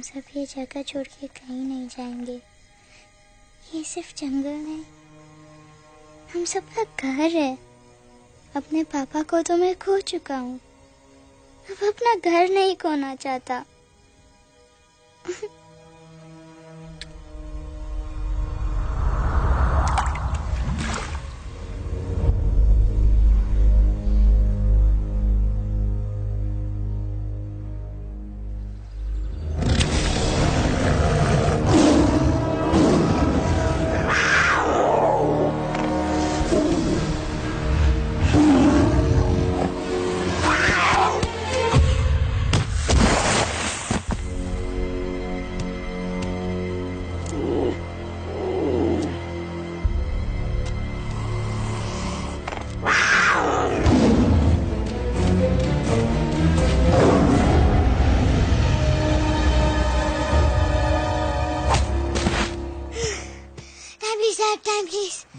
सब ये जगह छोड़ के कहीं नहीं जाएंगे। ये सिर्फ जंगल नहीं, हम सबका घर है। अपने पापा को तो मैं खो चुका हूँ, अब अपना घर नहीं खोना चाहता।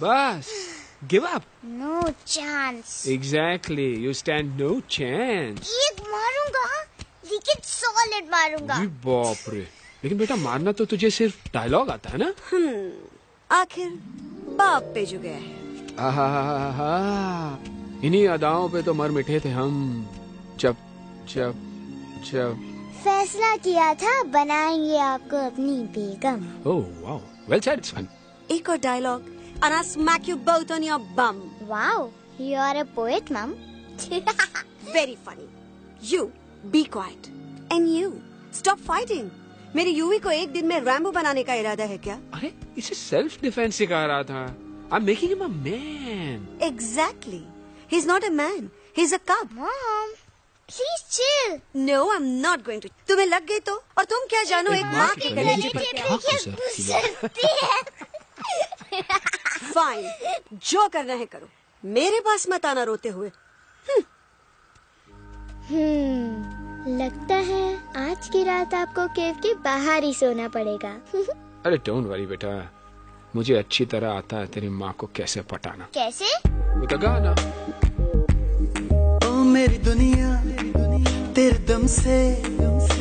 बस, give up. No chance. Exactly, you stand no chance. एक मारूंगा, लेकिन solid मारूंगा। जी बाप रे, लेकिन बेटा मारना तो तुझे सिर्फ डायलॉग आता है ना? आखिर बाप पे जो गया है। आहा, इन्हीं अदाओं पे तो मर मिटे थे हम जब जब जब फैसला किया था बनाएंगे आपको अपनी बेगम। Oh wow, well said, son. एक और dialogue and I'll smack you both on your bum. Wow, you are a poet, Mom. Very funny. You be quiet and you stop fighting. मेरी यूवी को एक दिन में रैम्बो बनाने का इरादा है क्या? अरे इसे सेल्फ डिफेंस सिखा रहा था। I'm making him a man. Exactly. He's not a man. He's a cub. Mom, please chill. No, I'm not going to. तुम्हें लग गई तो? और तुम क्या जानो एक माँ के कलेजे पर क्या? फाइन, जो करना है करो, मेरे पास मत आना रोते हुए। लगता है आज की रात आपको केव के बाहर ही सोना पड़ेगा। अरे डोंट वरी बेटा, मुझे अच्छी तरह आता है तेरी माँ को कैसे पटाना। कैसे? वो तो गाना। ओ मेरी दुनिया तेरे दम से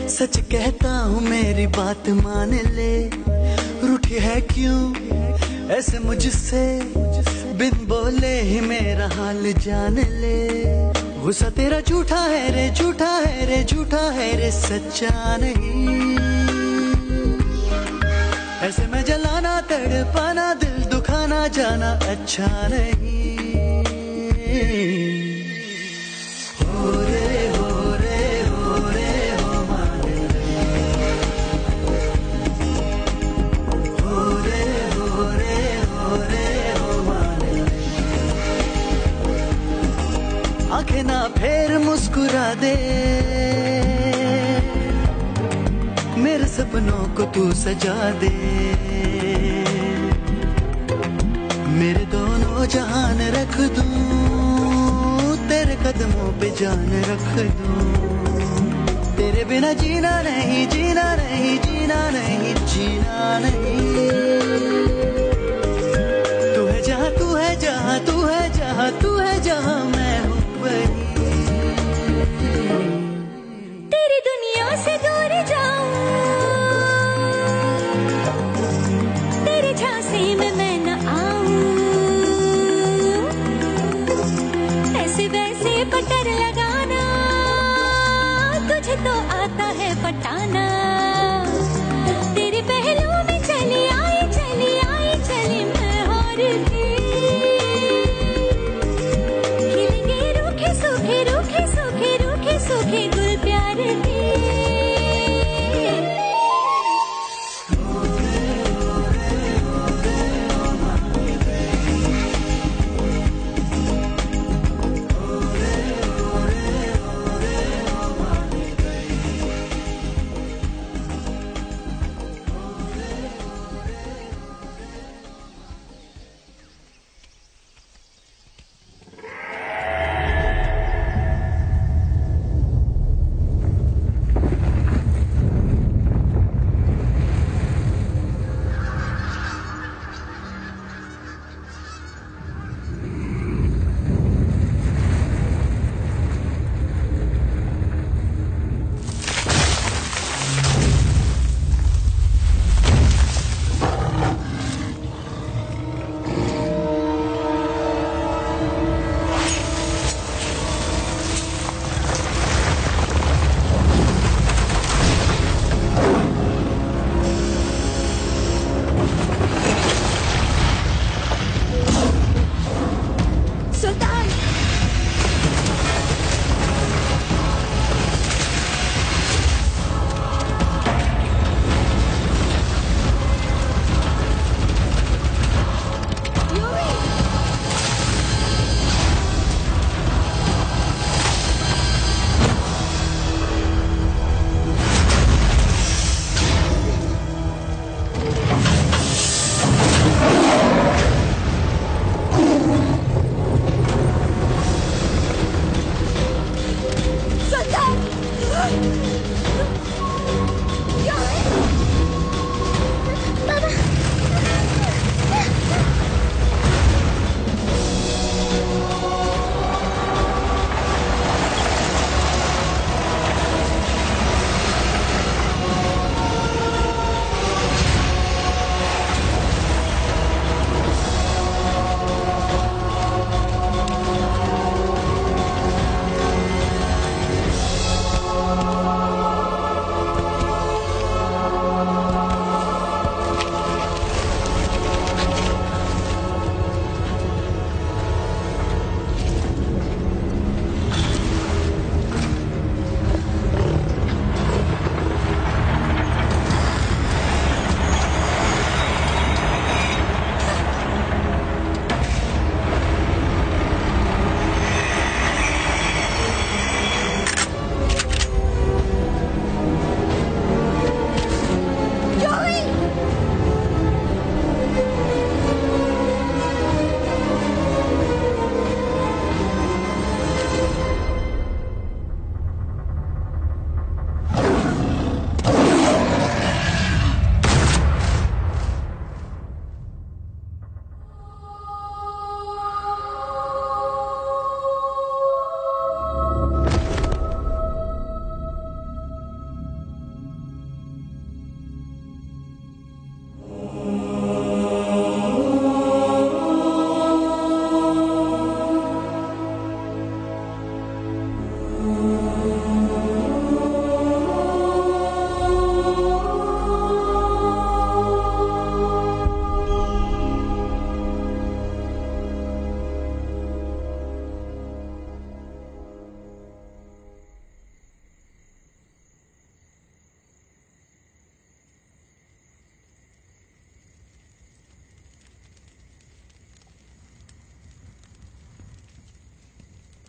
सच कहता हूँ, मेरी बात मान ले। रूठी है क्यों ऐसे मुझसे, बिन बोले ही मेरा हाल जान ले। गुस्सा तेरा झूठा है रे, झूठा है रे, झूठा है रे, सच्चा नहीं। ऐसे में जलाना तड़पाना, दिल दुखाना जाना अच्छा नहीं। हो रे हो रे हो रे हो मान ले। हो रे हो रे हो रे हो मान ले। आंखें ना फेर मुस्कुरा दे, मेरे सपनों को तू सजा दे। मेरे दोनों जहान रख दूं, तेरे कदमों पे जान रख दूं। तेरे बिना जीना नहीं, जीना नहीं, जीना नहीं, जीना नहीं। तू है जहाँ, तू है जहाँ, तू है जहाँ, तू है जहाँ, मैं हूँ वही। तेरी दुनिया से दूर जाऊं, तेरे झांसे में मैं न आऊं। ऐसे वैसे पटर लगाना, तुझे तो आता है पटाना। तेरे पहलू में चली आई, चली आई, चली मैं हार गई। खिलेंगे रूखे सूखे, रूखे सूखे, रूखे सूखे गुल प्यार के।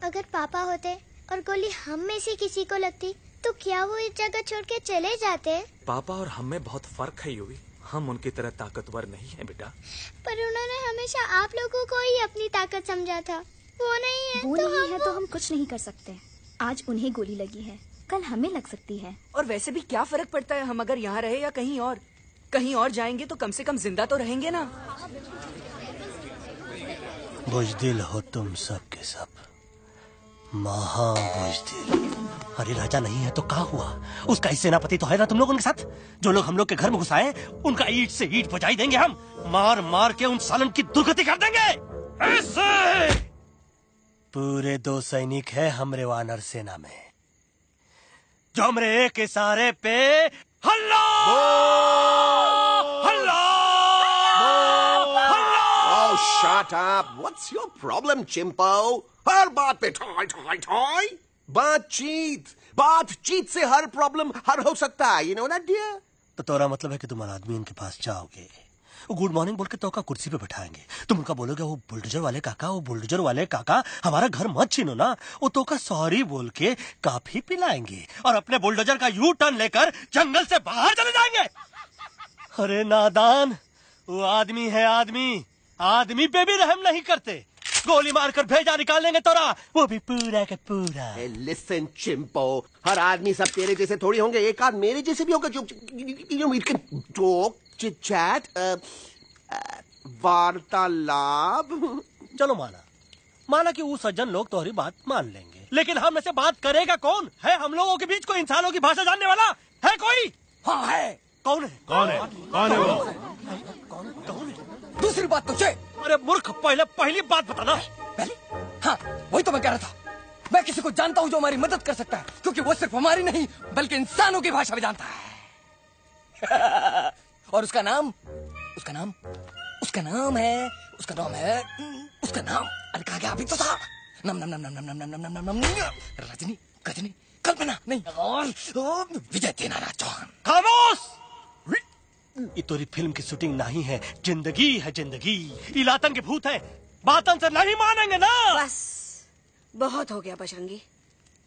अगर पापा होते और गोली हम में से किसी को लगती तो क्या वो इस जगह छोड़ के चले जाते? पापा और हम में बहुत फर्क है यूवी। हम उनकी तरह ताकतवर नहीं है बेटा। पर उन्होंने हमेशा आप लोगों को ही अपनी ताकत समझा था। वो नहीं है वो तो नहीं है तो हम कुछ नहीं कर सकते। आज उन्हें गोली लगी है, कल हमें लग सकती है। और वैसे भी क्या फर्क पड़ता है हम अगर यहाँ रहे या कहीं और? कहीं और जाएंगे तो कम से कम जिंदा तो रहेंगे ना। बुज़दिल हो तुम सब के सब, महाबुज़दिल। अरे राजा नहीं है तो क्या हुआ? उसका ही सेनापति तो है ना तुम लोग उनके साथ। जो लोग हम लोग के घर में घुसाए उनका ईंट से ईंट बजाई देंगे हम। मार मार के उन सालन की दुर्गति कर देंगे ऐसे। पूरे 2 सैनिक है हमरे वानर सेना में जो हमरे एक इशारे पे हल्ला हल्ला Oh, shut up! What's your problem, चिंपो? हर बात पे ठॉय ठॉय ठॉय। बातचीत से हर प्रॉब्लम हल हो सकता है, you know that dear? तो तोरा मतलब है कि तुम आदमी इनके पास जाओगे, वो गुड मॉर्निंग बोल के तो का कुर्सी पे बैठाएंगे, तुम उनका बोलोगे वो बुलडोजर वाले काका हमारा घर मत छीनो ना, वो तो का सॉरी बोल के काफी पिलाएंगे और अपने बुलडोजर का यू टर्न लेकर जंगल से बाहर चले जाएंगे। अरे नादान, वो आदमी है आदमी पे भी रहम नहीं करते। गोली मारकर भेजा निकाल देंगे तोरा, वो भी पूरा का पूरा। लिसन चिंपो, हर आदमी सब तेरे जैसे थोड़ी होंगे, एक आध मेरे जैसे भी होगा जो टॉक चिट चैट वार्तालाप। चलो माना कि वो सज्जन लोग तुम्हारी बात मान लेंगे, लेकिन हम ऐसे बात करेगा कौन? है हम लोगों के बीच कोई इंसानों की भाषा जानने वाला है कोई? हाँ है। कौन है वो? दूसरी बात तो अरे मूर्ख, पहली बात बताना। पहले? हाँ, वही तो मैं कह रहा था। मैं किसी को जानता हूँ जो हमारी मदद कर सकता है, क्योंकि वो सिर्फ हमारी नहीं बल्कि इंसानों की भाषा भी जानता है। और उसका नाम है अरे कहा गया अभी तो था। नम रजनी गजनी कल्पना नहीं और विजय तेनालीराम चौहान। खामोश! ये तोरी फिल्म की शूटिंग नहीं है, जिंदगी है जिंदगी। ये लातन के भूत है, बातन से नहीं मानेंगे ना। बस बहुत हो गया बजरंगी,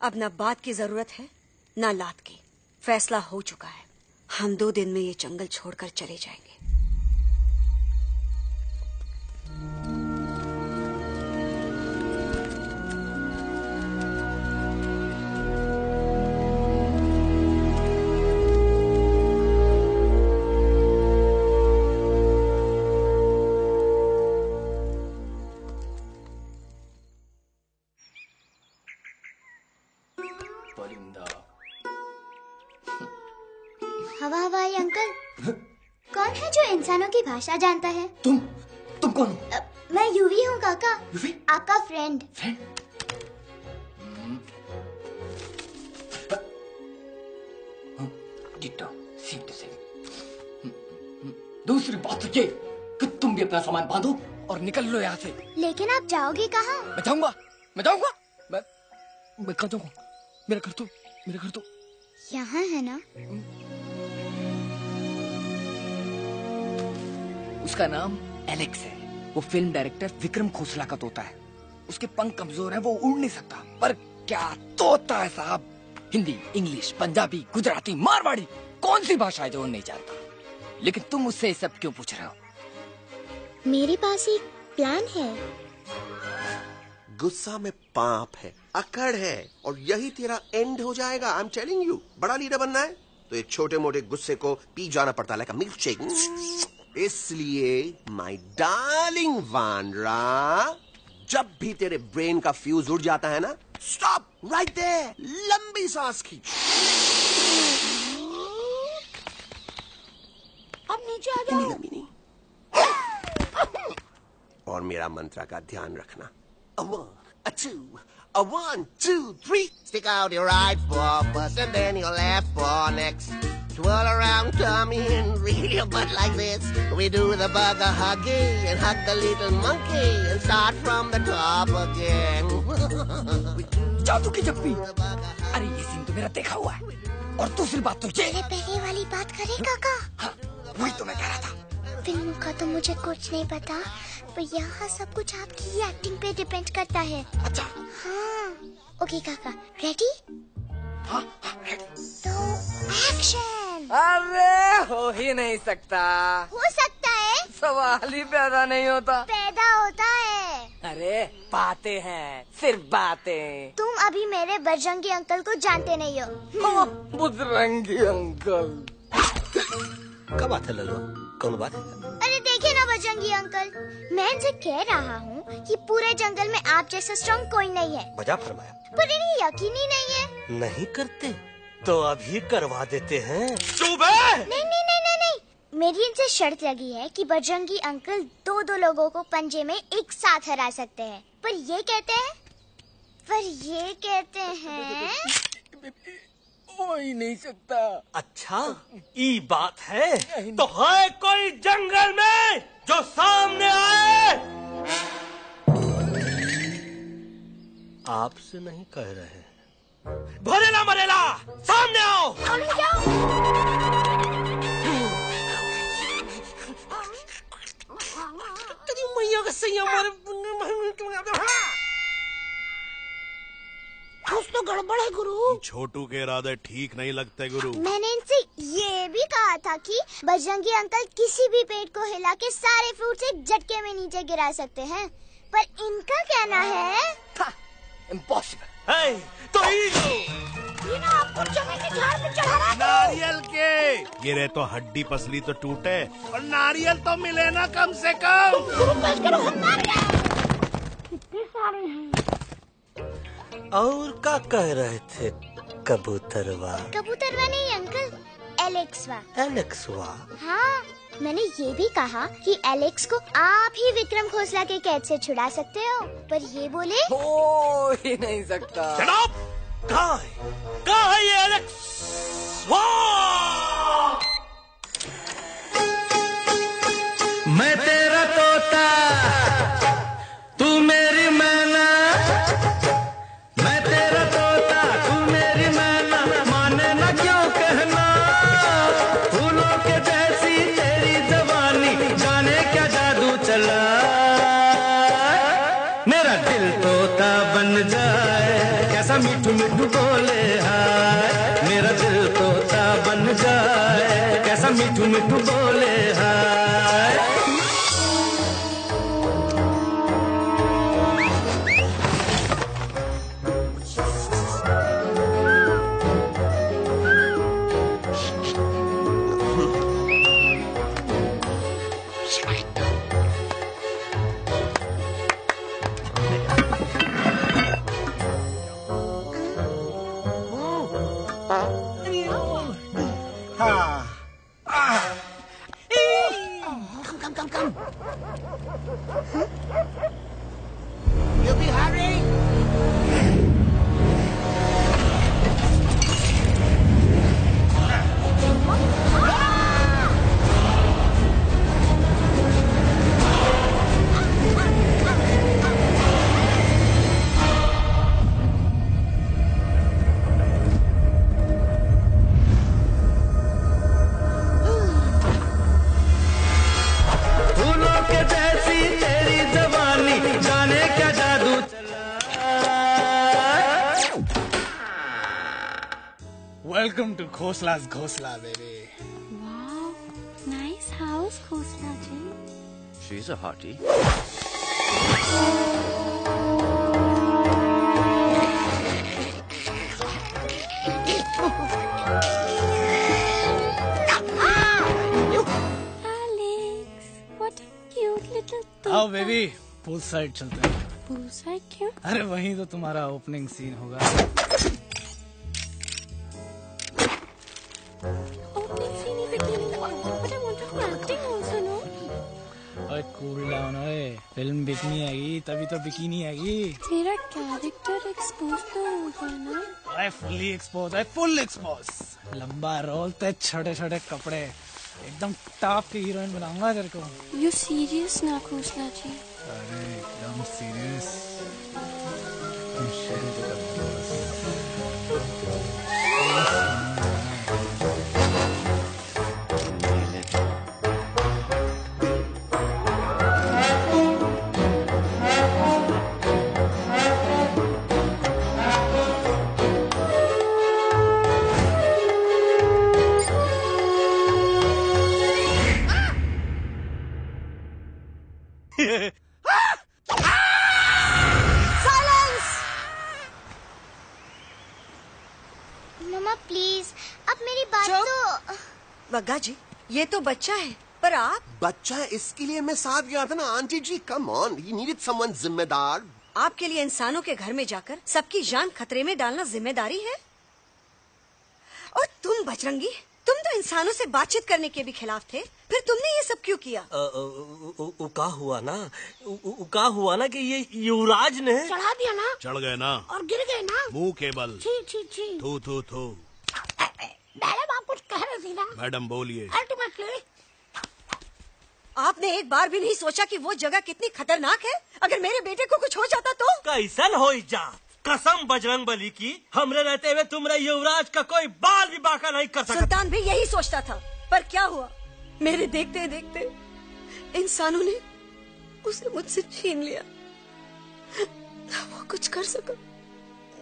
अब ना बात की जरूरत है ना लात की। फैसला हो चुका है, हम 2 दिन में ये जंगल छोड़कर चले जाएंगे। हवाई अंकल, कौन है जो इंसानों की भाषा जानता है? तुम कौन हो? मैं यूवी हूँ काका। यूवी? आपका फ्रेंड। दूसरी बात तो ये कि तुम भी अपना सामान बांधो और निकल लो यहाँ से। लेकिन आप जाओगे कहाँ? मैं जाऊंगा मैं कहाँ जाऊंगा? मेरा घर तो यहाँ है ना। उसका नाम एलेक्स है, वो फिल्म डायरेक्टर विक्रम खोसला का तोता है। उसके पंख कमजोर हैं, वो उड़ नहीं सकता, पर क्या तोता है साहब। हिंदी, इंग्लिश, पंजाबी, गुजराती, मारवाड़ी, कौन सी भाषा है जो वो नहीं जानता? लेकिन तुम उससे सब क्यों पूछ रहे हो? मेरे पास एक प्लान है। गुस्सा में पाप है, अकड़ है, और यही तेरा एंड हो जाएगा। आई एम टेलिंग यू, बड़ा लीडर बनना है तो ये छोटे मोटे गुस्से को पी जाना पड़ता है, लाइक अ मिल्क शेक। इसलिए माय डार्लिंग वानरा, जब भी तेरे ब्रेन का फ्यूज उड़ जाता है ना, स्टॉप राइट देयर, लंबी सांस खींच। अब नीचे आ जाओ। लंबी नहीं। और मेरा मंत्र का ध्यान रखना। A 1, 2, 3. Stick out your right paw first and then your left paw next. Twirl around tummy and reel your butt like this. We do the bugger huggy and hug the little monkey and start from the top again. जादू की जप्पी। अरे ये scene तो मेरा देखा हुआ है। और दूसरी बात तो ये। पहले वाली बात करें काका? हाँ, वही तो मैं कह रहा था। फिल्म का तो मुझे कुछ नहीं पता, पर यहाँ सब कुछ आपकी ही एक्टिंग पे डिपेंड करता है। अच्छा। हाँ। ओके काका, रेडी? हाँ। तो एक्शन। अरे हो ही नहीं सकता। हो सकता है। सवाल ही पैदा नहीं होता। पैदा होता है। अरे बातें हैं, सिर्फ बातें। तुम अभी मेरे बजरंगी अंकल को जानते नहीं हो। बजरंगी अंकल। क्या बात है लल्लू, कौन बात है? अरे देखिए ना बजरंगी अंकल, मैं इनसे कह रहा हूँ कि पूरे जंगल में आप जैसा स्ट्रॉन्ग कोई नहीं है। मजा फरमाया। पर इन्हें यकीन ही नहीं है। नहीं करते तो अभी करवा देते हैं। नहीं। मेरी इनसे शर्त लगी है कि बजरंगी अंकल दो लोगों को पंजे में एक साथ हरा सकते हैं। पर ये कहते हैं हो ही नहीं सकता। अच्छा ये बात है तो है कोई जंगल में जो सामने आए? आपसे नहीं कह रहे, भरेला मरेला सामने आओ। मैया का सही हमारे कुछ तो गड़बड़ है गुरु। छोटू के इरादे ठीक नहीं लगते गुरु। मैंने इनसे ये भी कहा था कि बजरंगी अंकल किसी भी पेड़ को हिला के सारे फ्रूट एक झटके में नीचे गिरा सकते हैं, पर इनका कहना है इम्पॉसिबल। तो ये ना आपको चने के झाड़ पे चढ़ा रहा है। नारियल के गिरे तो हड्डी पसली तो टूटे और नारियल तो मिले ना कम से कम। कितने सारे हैं। और क्या कह रहे थे कबूतरवा? कबूतरवा नहीं अंकल, एलेक्सवा। एलेक्सवा? हाँ, मैंने ये भी कहा कि एलेक्स को आप ही विक्रम खोसला के कैद से छुड़ा सकते हो, पर ये बोले हो ही नहीं सकता। कहाँ है ये एलेक्स? मैं तेरा तोता तू मेरी मैना, मैं तेरा तोता तू मेरी मैना, माने ना क्यों कहना, फूलों के जैसी तेरी जवानी, जाने क्या जादू चला, मेरा दिल तोता बन जाए, कैसा मीठू मीठू बोले हाय, मेरा दिल तोता बन जाए, कैसा मीठू मीठू बोले हाय। Welcome to Khosla's Ghosla, baby. Wow, nice house, Khosla ji. She's a hottie. Alex, what a cute little toy. आओ बेबी, पूल साइड चलते हैं। पूल साइड क्यों? अरे वहीं तो तुम्हारा ओपनिंग सीन होगा। कूल डाउन ओए, फिल्म बिकनी आएगी तभी तो बिकिनी आएगी। तेरा कैरेक्टर एक्सपोज तो होगा ना? ओए फुल्ली एक्सपोज है, फुल एक्सपोज। लंबा रोल ते छोटे छोटे कपड़े, एकदम टॉप की हीरोइन बनाऊंगा तेरे को। यू सीरियस ना खोसला जी? अरे एकदम सीरियस। वग्गा जी, ये तो बच्चा है, पर आप? बच्चा है इसके लिए मैं साथ गया था ना आंटी जी। Come on, he needed someone जिम्मेदार। आपके लिए इंसानों के घर में जाकर सबकी जान खतरे में डालना जिम्मेदारी है? और तुम बजरंगी, तुम तो इंसानों से बातचीत करने के भी खिलाफ थे, फिर तुमने ये सब क्यों किया? का हुआ ना कि ये युवराज ने चढ़ा दिया ना, चढ़ गए ना और गिर गए ना, मुंह के बल। छी छी छी। थू थू थू। मैडम आप कुछ कह रहे थे ना? मैडम बोलिए। अल्टीमेटली आपने एक बार भी नहीं सोचा कि वो जगह कितनी खतरनाक है? अगर मेरे बेटे को कुछ हो जाता तो? कैसन हो जा, कसम बजरंग बली की, हमरे रहते हुए तुमरे युवराज का कोई बाल भी बाका नहीं कर सकता। सुल्तान भी यही सोचता था, पर क्या हुआ? मेरे देखते देखते इंसानों ने उसे मुझसे छीन लिया। ना वो कुछ कर सका,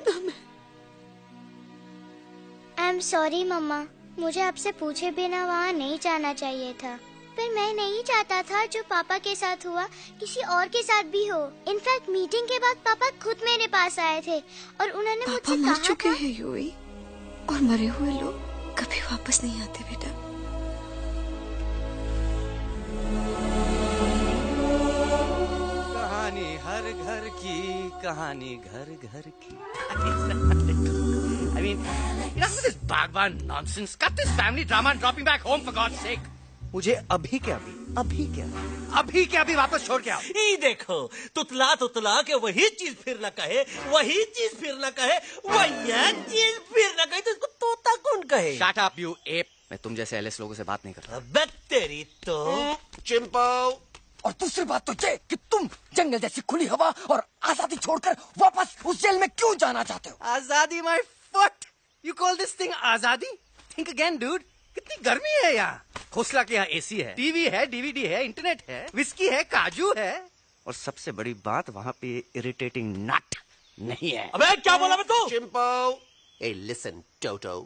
ना मैं। आई एम सॉरी मम्मा, मुझे आपसे पूछे बिना वहाँ नहीं जाना चाहिए था, पर मैं नहीं चाहता था जो पापा के साथ हुआ किसी और के साथ भी हो। इनफैक्ट मीटिंग के बाद पापा खुद मेरे पास आए थे और उन्होंने मुझसे कहा मर चुके हैं यूई, और मरे हुए लोग कभी वापस नहीं आते बेटा। कहानी हर घर की, कहानी घर घर की। I mean, enough with this Bhagwan nonsense. Cut this family drama and drop me back home for God's sake. मुझे अभी के अभी वापस छोड़ के आओ। ये देखो, तुतला तुतला के वही चीज फिर न कहे, वही चीज फिर न कहे, वही चीज फिर न कहे, तो इसको तोता कौन कहे? Shut up, you ape. मैं तुम जैसे एलिस लोगों से बात नहीं करता। अबे तेरी तो चिंपो। और दूसरी बात तो ये कि तुम जंगल जैसी खुली हवा और आजादी छोड़कर वापस उस जेल में क्यों जाना चाहते हो? आजादी my foot. You call this thing आजादी? Think again, dude. कितनी गर्मी है यहाँ। खोसला के यहाँ एसी है, टीवी है, डीवीडी है, इंटरनेट है, विस्की है, काजू है, और सबसे बड़ी बात वहाँ पे इरिटेटिंग नट नहीं है। अबे क्या बोला मैं तू? चिंपो। ए लिसन टोटो,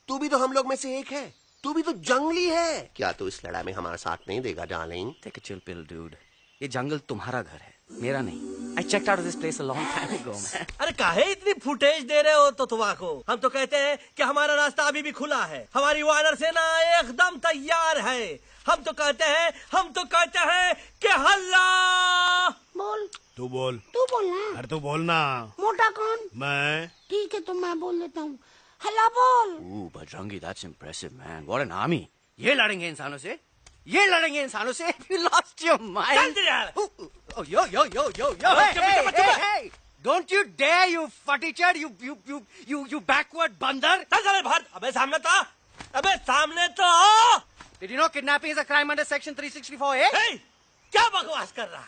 तू भी तो हम लोग में से एक है, तू भी तो जंगली है। क्या तू इस लड़ाई में हमारा साथ नहीं देगा darling? Take a chill pill, dude. ये जंगल तुम्हारा घर है, मेरा नहीं। I checked out of this place a long time ago, man. अरे काहे इतनी फुटेज दे रहे हो तो तुम्हारा? हम तो कहते हैं कि हमारा रास्ता अभी भी खुला है, हमारी वानर सेना एकदम तैयार है। हम तो कहते हैं कि हल्ला। बोल। तू बोल। तू बोलना। अरे तू बोलना। मोटा कौन? मैं। ठीक है तो मैं बोल लेता हूँ। हल्ला बोल। Bajrangi, that's impressive, man. What an army. ये लड़ेंगे इंसानों से? ये लड़ेंगे इंसानों से? You lost your mind. Oh, yo. Hey. Don't you dare, you fatichard, you backward बंदर. चल भाग, अबे सामने तो आओ. Did you know kidnapping is a crime under section 364A? Hey, क्या बकवास कर रहा?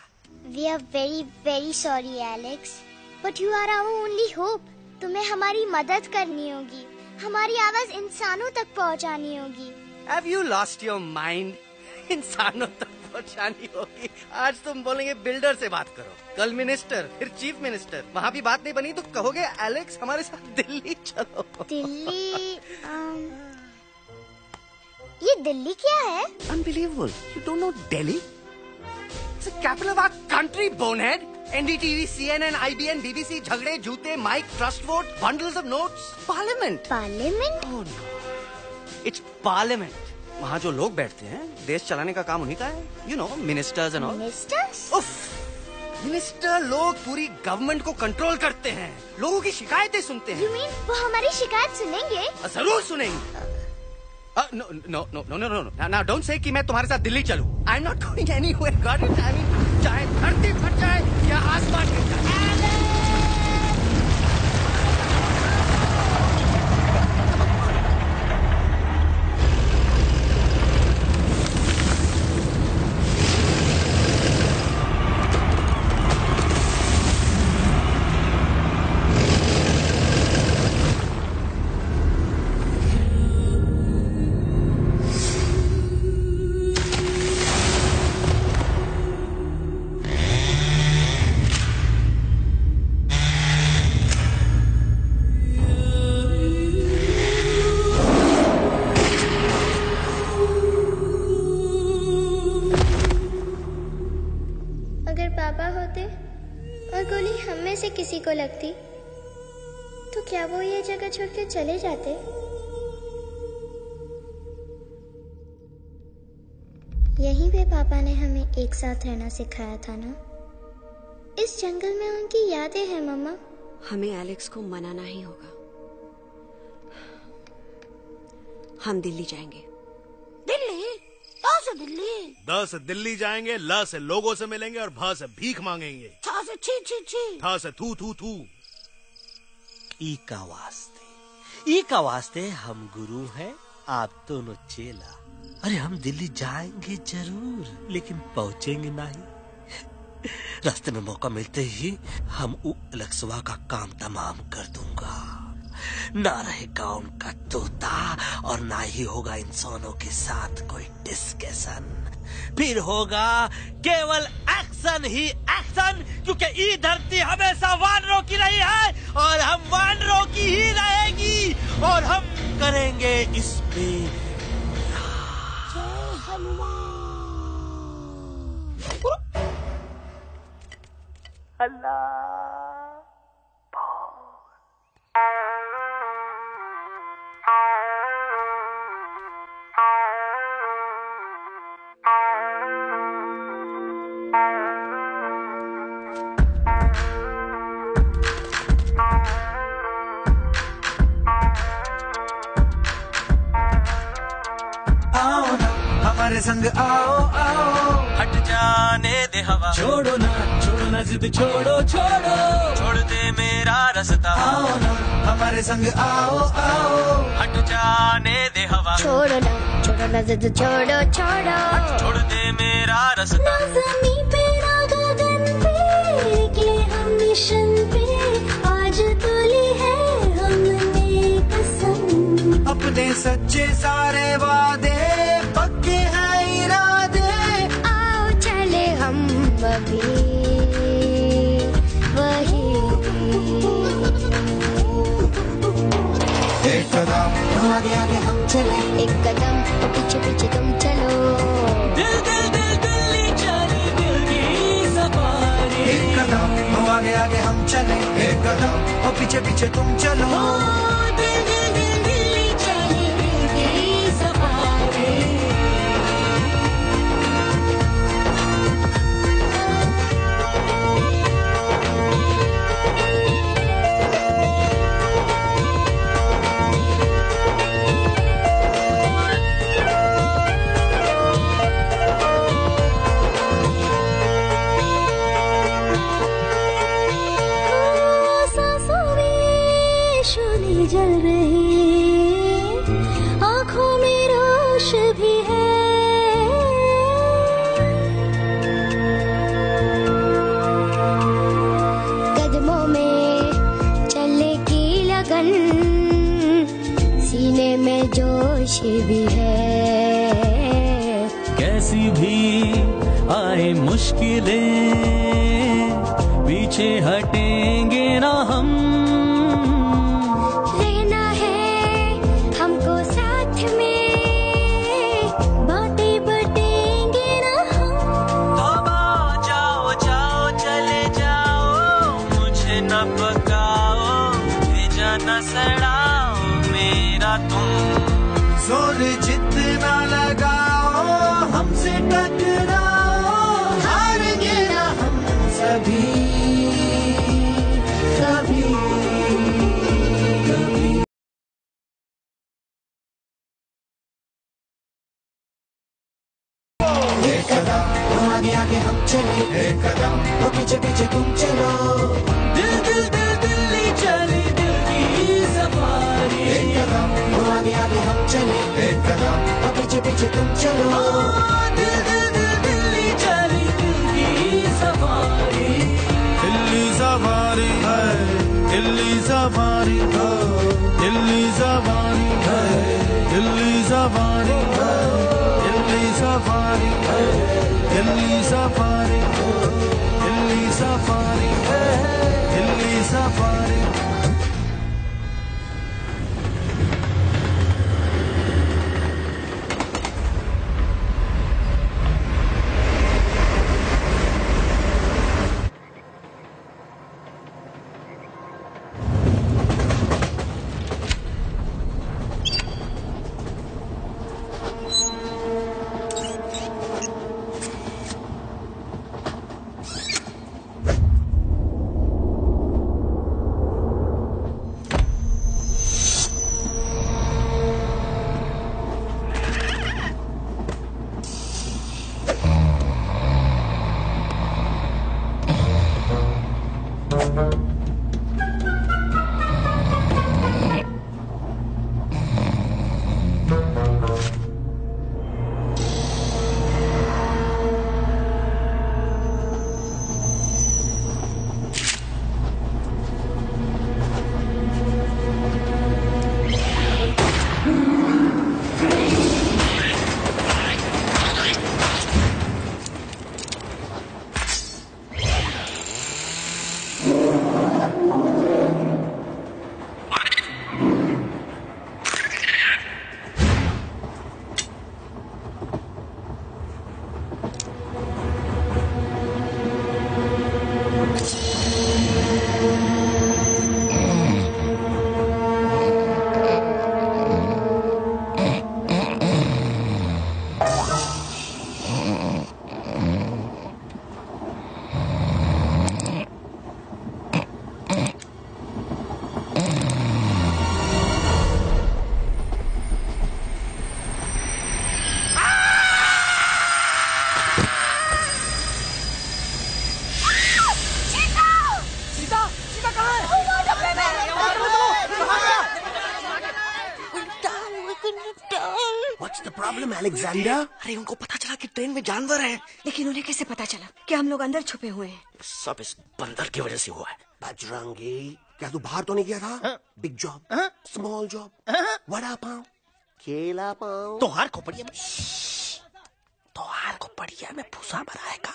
We are very, very sorry, Alex. But you are our only hope. तुम्हें हमारी मदद करनी होगी, हमारी आवाज इंसानों तक पहुंचानी होगी। Have you lost your mind? इंसानों तक पहुंचानी होगी। आज तुम बोलेंगे बिल्डर से बात करो, कल मिनिस्टर, फिर चीफ मिनिस्टर। वहाँ भी बात नहीं बनी तो कहोगे एलेक्स हमारे साथ दिल्ली चलो। दिल्ली? ये दिल्ली क्या है? Unbelievable. You don't know Delhi? It's the capital of our country, bonehead. NDTV, CNN, IBN, BBC, झगड़े, जूते, mike, trust vote, bundles of notes, parliament. Parliament? Oh no. It's parliament. वहाँ जो लोग बैठते हैं, देश चलाने का काम उन्हीं का है। You know, ministers and all. Ministers? उफ, मिनिस्टर लोग पूरी गवर्नमेंट को कंट्रोल करते हैं, लोगों की शिकायतें सुनते हैं। You mean वो हमारी शिकायत सुनेंगे? जरूर सुनेंगे। No. Now don't say कि मैं तुम्हारे साथ दिल्ली चलूं. I'm not going anywhere. Got it? I mean, चाहे धरती फट जाए या आसमान गिर जाए। किसी को लगती तो क्या वो ये जगह छोड़कर चले जाते? यहीं पे पापा ने हमें एक साथ रहना सिखाया था ना। इस जंगल में उनकी यादें हैं मम्मा। हमें एलेक्स को मनाना ही होगा। हम दिल्ली जाएंगे। दिल्ली? कहाँ से दिल्ली? द से दिल्ली जाएंगे, ल से लोगों से मिलेंगे और भ से भीख मांगेंगे, छ से छी छी छी, थ से थू थू थू। ई का वास्ते हम गुरु हैं, आप दोनों चेला। अरे हम दिल्ली जाएंगे जरूर, लेकिन पहुंचेंगे नहीं। रास्ते में मौका मिलते ही हम अलक्सवा का काम तमाम कर दूंगा। ना रहेगा उनका तोता और ना ही होगा इंसानों के साथ कोई डिस्कशन। फिर होगा केवल एक्शन ही एक्शन, क्योंकि ये धरती हमेशा वानरों की रही है और हम वानरों की ही रहेगी, और हम करेंगे इस पे हमारे संग आओ आओ, हट जाने दे हवा, छोड़ो ना जिद छोड़ो छोड़ो, छोड़ दे मेरा रास्ता। आओ ना हमारे संग आओ आओ, हट जाने दे हवा, छोड़ो ना जिद छोड़ो छोड़ो, छोड़ दे मेरा रास्ता। ना ज़मीं पे ना गगन पे, निकले हम मिशन पे, आज तो ली है हमने कसम। अपने सच्चे सारे वादे पक्के हैं इरादे, आओ चले हम अभी वही। एक कदम आगे आगे हम चले, एक कदम पीछे पीछे तुम चलो। दिल दिल दिल दिल्ली चले, दिल की सफारी। एक कदम आगे आगे हम चले, एक कदम और पीछे पीछे तुम चलो। दिल दिल दिल दिल्ली चले, दिल की सफारी। जल रही आँखों में रोश भी है, कदमों में चलने की लगन, सीने में जोश भी है। कैसी भी आए मुश्किलें, पीछे हटेंगे ना हम। रहना है हमको साथ में, बातें बटेंगे ना हम। तौबा जाओ जाओ चले जाओ, मुझे न पकाओ, भेजा न सड़ाओ मेरा तुम। जोर जितना लगाओ हमसे टकराओ, हारेंगे ना हम सभी कभी कभी। एक कदम आगे आगे हम चले, एक कदम तो पीछे पीछे तुम चलो। दिल दिल दिल दिल्ली चली, दिल की सफारी। एक कदम आगे आगे हम चले, एक कदम तो पीछे पीछे तुम चलो। दिल दिल दिल दिल्ली चली, दिल की सफारी। दिल्ली सफारी है, दिल्ली सफारी है, दिल्ली सफारी है, दिल्ली सफारी है, दिल्ली सफारी है, दिल्ली सफारी है, दिल्ली सफारी है, दिल्ली सफारी। अलेक्जेंडर? अरे उनको पता चला कि ट्रेन में जानवर है। लेकिन उन्हें कैसे पता चला कि हम लोग अंदर छुपे हुए हैं? सब इस बंदर की वजह से हुआ है। बजरंगी, क्या तू बाहर तो नहीं गया था? Big job, small job, vada pav, केला पाव, तोहार खोपड़िया में में भूसा भराएगा।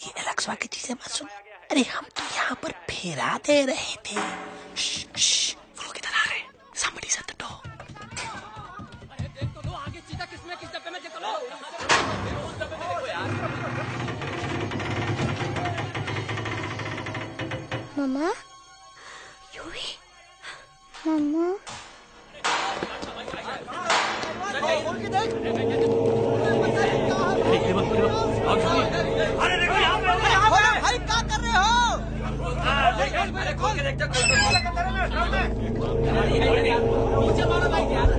ये एलेक्सा की चीजें मत सुन। अरे हम तो यहाँ पर फेरा दे रहे थे। वो लोग इधर आ रहे हैं। Somebody shut the door. मम्मा, यूवी, मम्मा, अरे देखो यहाँ पे भाई, क्या कर रहे हो? अरे खोल के देखते नीचे मारो भाई यार।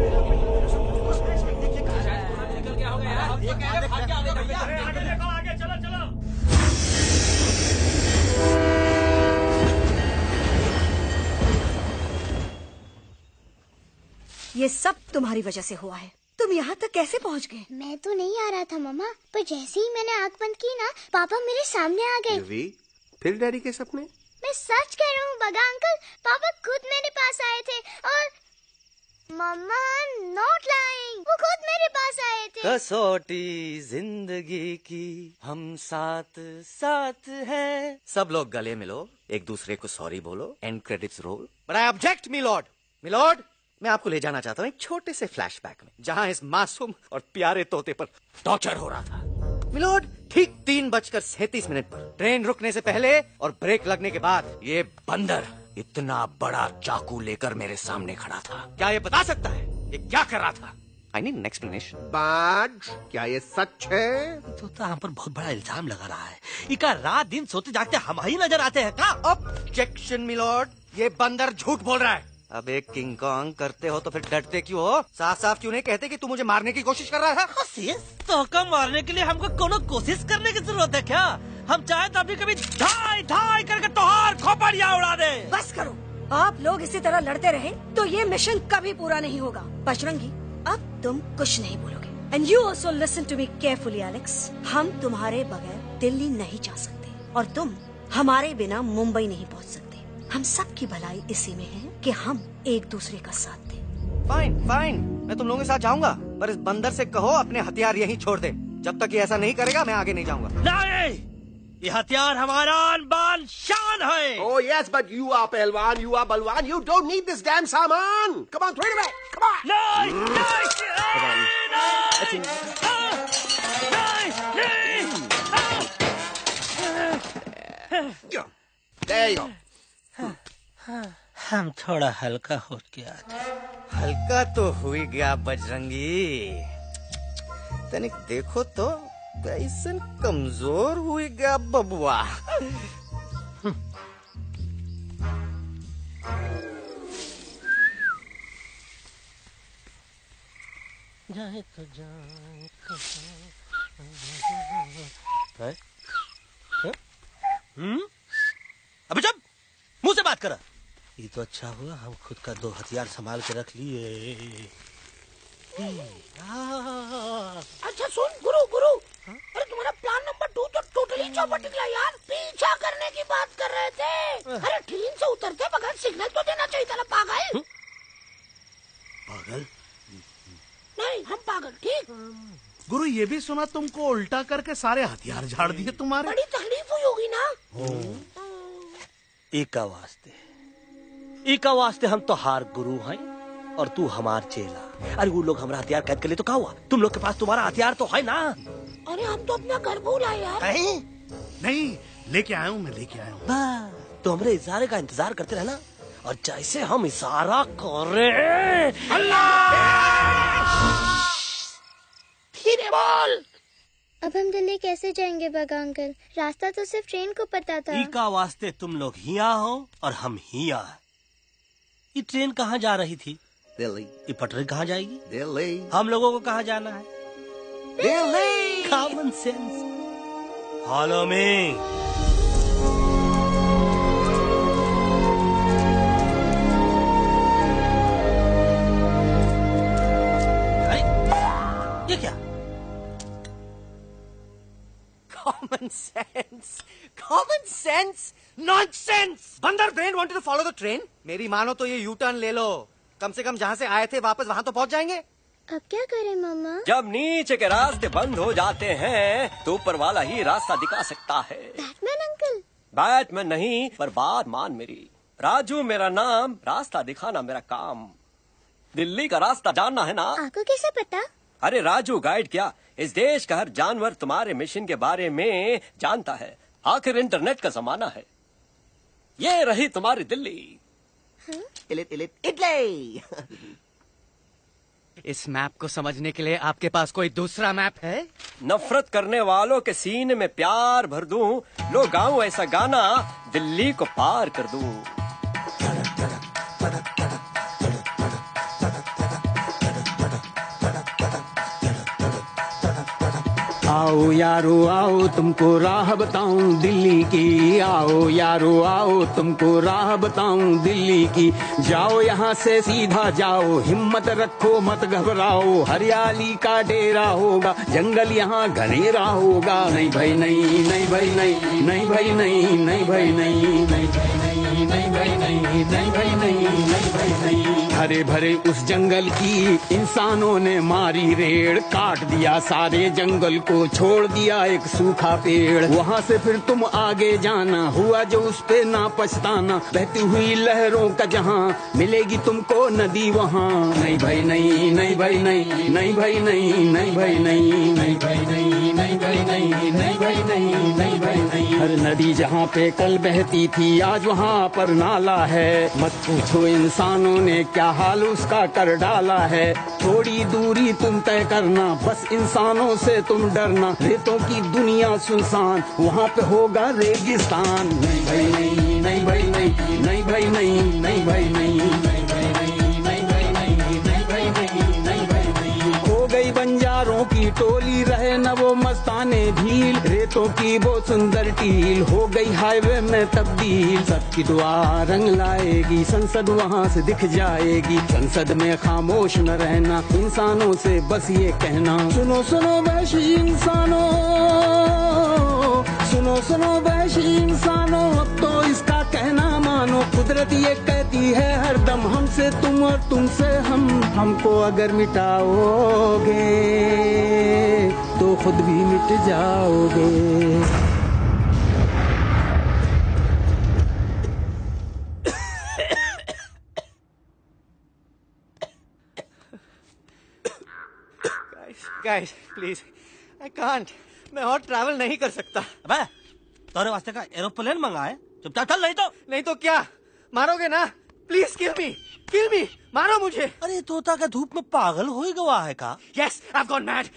आगे चलो चलो। ये सब तुम्हारी वजह से हुआ है। तुम यहाँ तक कैसे पहुँच गए? मैं तो नहीं आ रहा था मम्मा, पर जैसे ही मैंने आँख बंद की ना, पापा मेरे सामने आ गए। फिर डैडी के सपने? मैं सच कह रहा हूँ बगा अंकल, पापा खुद मेरे पास आए थे और मम्मा नॉट लाइंग, वो खुद मेरे पास आए थे। कसौटी जिंदगी की हम साथ साथ हैं। सब लोग गले मिलो, एक दूसरे को सॉरी बोलो, and credits roll. But I object milord, मैं आपको ले जाना चाहता हूँ एक छोटे से फ्लैशबैक में, जहाँ इस मासूम और प्यारे तोते पर टॉर्चर हो रहा था। मिलॉर्ड, ठीक 3:37 पर ट्रेन रुकने से पहले और ब्रेक लगने के बाद ये बंदर इतना बड़ा चाकू लेकर मेरे सामने खड़ा था। क्या ये बता सकता है ये क्या कर रहा था? I need an explanation. बाज, क्या ये सच है? तो हम पर बहुत बड़ा इल्जाम लगा रहा है। इका रात दिन सोते जागते हम ही नजर आते हैं क्या? ऑब्जेक्शन मिलॉर्ड, ये बंदर झूठ बोल रहा है। अब एक किंग कॉन्ग करते हो तो फिर डरते क्यों हो? साफ साफ क्यों नहीं कहते कि तू मुझे मारने की कोशिश कर रहा है? तो मारने के लिए हमको कोनो कोशिश करने की जरूरत है क्या? हम चाहे तो अभी कभी ढाई ढाई करके तोहार खोपड़िया उड़ा दे। बस करो, आप लोग इसी तरह लड़ते रहे तो ये मिशन कभी पूरा नहीं होगा। बजरंगी, अब तुम कुछ नहीं बोलोगे। And you also listen to me carefully Alex. हम तुम्हारे बगैर दिल्ली नहीं जा सकते और तुम हमारे बिना मुंबई नहीं पहुंच सकते। हम सब की भलाई इसी में है कि हम एक दूसरे का साथ दें। फाइन, मैं तुम लोगों के साथ जाऊंगा, पर इस बंदर से कहो अपने हथियार यहीं छोड़ दे। जब तक ये ऐसा नहीं करेगा मैं आगे नहीं जाऊंगा। नहीं, ये हथियार हमारा आन-बान शान है। Oh yes, but you are पहलवान, you are बलवान, you don't need this damn सामान. Come on, throw it away. Come on. There you go. हम थोड़ा हल्का हो गया था। हल्का तो हुई गया बजरंगी, तनिक देखो तो कैसन कमजोर हुई गया बबुआ। जाए तो जाए अबे जब मुंह मत कर। ये तो अच्छा हुआ हम खुद का 2 हथियार संभाल के रख लिए। अच्छा सुन गुरु गुरु, अरे तुम्हारा प्लान नंबर 2 तो टोटली चौपट निकला यार। पीछा करने की बात कर रहे थे। अरे ट्रेन से उतरते बगैर सिग्नल तो देना चाहिए था ना पागल। पागल? नहीं हम पागल, ठीक। गुरु ये भी सुना तुमको उल्टा करके सारे हथियार झाड़ दिए तुम्हारे। बड़ी तकलीफ हुई होगी ना। एका वास्ते हम तो हार गुरु हैं और तू हमार चेला। अरे वो लोग हमारा हथियार कैद कर ले तो क्या हुआ? तुम लोग के पास तुम्हारा हथियार तो है ना। अरे हम तो अपना घर भूल आए यार। नहीं लेके आया हूँ, मैं लेके आया हूँ। तो हमारे इशारे का इंतजार करते रहना और जैसे हम इशारा करें धीरे बोल। अब हम दिल्ली कैसे जाएंगे बागा अंकल? रास्ता तो सिर्फ ट्रेन को पता था। एका वास्ते तुम लोग हिया हो और हम हिया। ये ट्रेन कहाँ जा रही थी? दिल्ली। ये पटरी कहाँ जाएगी? दिल्ली। हम लोगों को कहाँ जाना है? Delhi. Common sense. Follow me. ये क्या? Common sense, common sense, nonsense. बंदर brain wanted to follow the train. मेरी मानो तो ये U-turn ले लो। कम से कम जहाँ से आए थे वापस वहाँ तो पहुँच जाएंगे। अब क्या करें मामा? जब नीचे के रास्ते बंद हो जाते हैं तो ऊपर वाला ही रास्ता दिखा सकता है। Batman uncle? बैटमैन नहीं, पर बात मान मेरी। राजू मेरा नाम, रास्ता दिखाना मेरा काम। दिल्ली का रास्ता जानना है ना? आपको कैसे पता? अरे राजू गाइड क्या, इस देश का हर जानवर तुम्हारे मिशन के बारे में जानता है। आखिर इंटरनेट का जमाना है। ये रही तुम्हारी दिल्ली। इटली। इस मैप को समझने के लिए आपके पास कोई दूसरा मैप है? नफरत करने वालों के सीने में प्यार भर दूं, लो गाऊं ऐसा गाना, दिल्ली को पार कर दूं। आओ यारो आओ तुमको राह बताऊं दिल्ली की। आओ यारो आओ तुमको राह बताऊं दिल्ली की। जाओ यहाँ से सीधा जाओ, हिम्मत रखो मत घबराओ। हरियाली का डेरा होगा, जंगल यहाँ घनेरा होगा। नहीं भाई नहीं, नहीं भाई नहीं, नहीं भाई नहीं, नहीं भाई नहीं, नहीं भाई नहीं, नहीं भाई नहीं, नहीं भाई नहीं, नहीं भाई नहीं। हरे भरे उस जंगल की इंसानों ने मारी रेड़, काट दिया सारे जंगल को, छोड़ दिया एक सूखा पेड़। वहाँ से फिर तुम आगे जाना, हुआ जो उस पे ना पछताना। बहती हुई लहरों का जहाँ, मिलेगी तुमको नदी वहाँ। नहीं भाई नहीं, नहीं भाई नहीं, नहीं भाई नहीं, नहीं भाई नहीं, नहीं भाई नहीं, नहीं भाई नहीं, नहीं भाई नहीं, नहीं भाई नहीं। हर नदी जहाँ पे कल बहती थी आज वहाँ पर नाला है। मत पूछो इंसानों ने क्या हाल उसका कर डाला है। थोड़ी दूरी तुम तय करना, बस इंसानों से तुम डरना। रेतों की दुनिया सुनसान, वहाँ पे होगा रेगिस्तान। नहीं भाई नहीं, नहीं भाई नहीं, नहीं भाई नहीं, नहीं भाई नहीं, नहीं भाई नहीं, नहीं भाई नहीं, नहीं भाई नहीं, नहीं भाई नहीं। हो गई बंजारों की टोली, रहे न वो मस्ताने भील। रेतों की वो सुंदर टील हो गई हाईवे में तब्दील। सबकी दुआ रंग लाएगी, संसद वहाँ से दिख जाएगी। संसद में खामोश न रहना, इंसानों से बस ये कहना। सुनो सुनो वैशी इंसानों, सुनो सुनो वैशी इंसानों, अब तो इसका कहना मानो। कुदरत ये कहती है हरदम, हमसे तुम और तुमसे हम। हमको अगर मिटाओगे तो खुद भी मिट जाओगे। Guys, please, I can't. मैं और ट्रैवल नहीं कर सकता। अबे, तोरे वास्ते का एरोप्लेन मंगाए, चुपचाप चल। नहीं तो क्या मारोगे ना? प्लीज किल मी, मारो मुझे। अरे तोता का धूप में पागल हो गया है का? Yes, I've gone mad,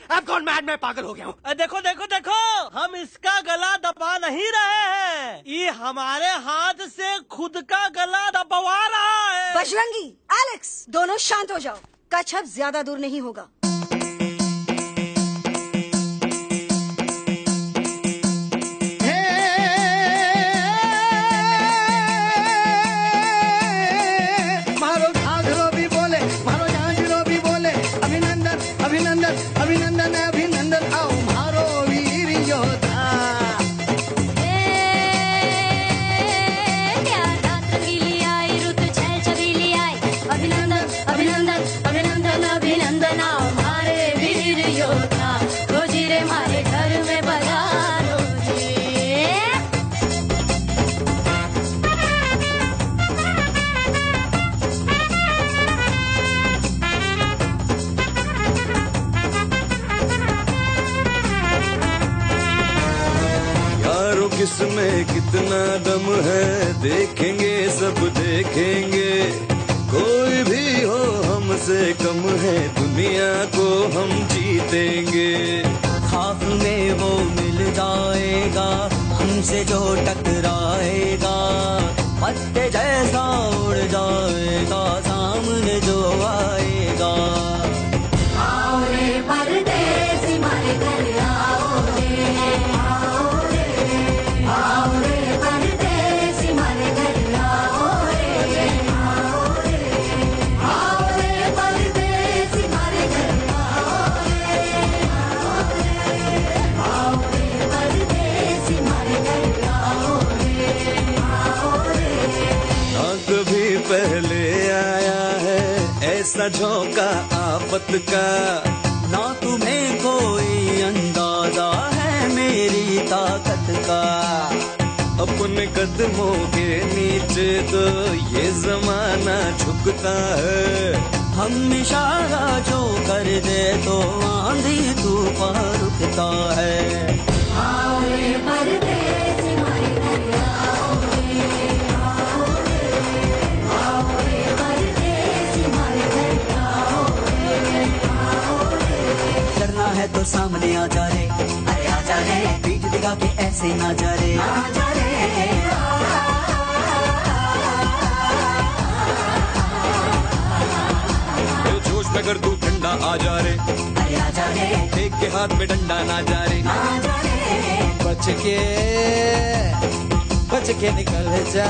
मैं पागल हो गया हूँ। देखो देखो देखो, हम इसका गला दबा नहीं रहे हैं, ये हमारे हाथ से खुद का गला दबवा रहा है। बजरंगी, एलेक्स, दोनों शांत हो जाओ। कच्छ अब ज्यादा दूर नहीं होगा। इसमें कितना दम है देखेंगे सब देखेंगे। कोई भी हो हमसे कम है दुनिया को हम जीतेंगे। खाक में वो मिल जाएगा हमसे जो टकराएगा, पत्ते जैसा उड़ जाएगा सामने जो आएगा। आओ रे परदेसी मारे घर आओ रे, आओ रे, आओ रे परदेसी मारे घर आओ रे, आओ रे, आओ रे परदेसी मारे घर आओ रे, आओ रे परदेसी मारे घर आओ रे, आओ रे। ना कभी पहले आया है ऐसा झोंका आफत का, ना तुम्हें कोई अंदाजा है मेरी ताकत का। अपने कदमों के नीचे तो ये जमाना झुकता है। हम इशारा जो कर दे तो आंधी तूफान रुकता है। आओ रे परदेसी मारे घर आओ रे, आओ रे, आओ रे परदेसी मारे घर आओ रे, आओ रे। डरना है तो सामने आ जा रे, अरे आ जा रे, पीठ दिखा के ऐसे ना जा रे, आ जा रे, जोश में कर तू ठंडा आ जा रे, अरे आ जा रे, एक के हाथ में डंडा ना जा रे, आ जा रे। बच के निकल जा।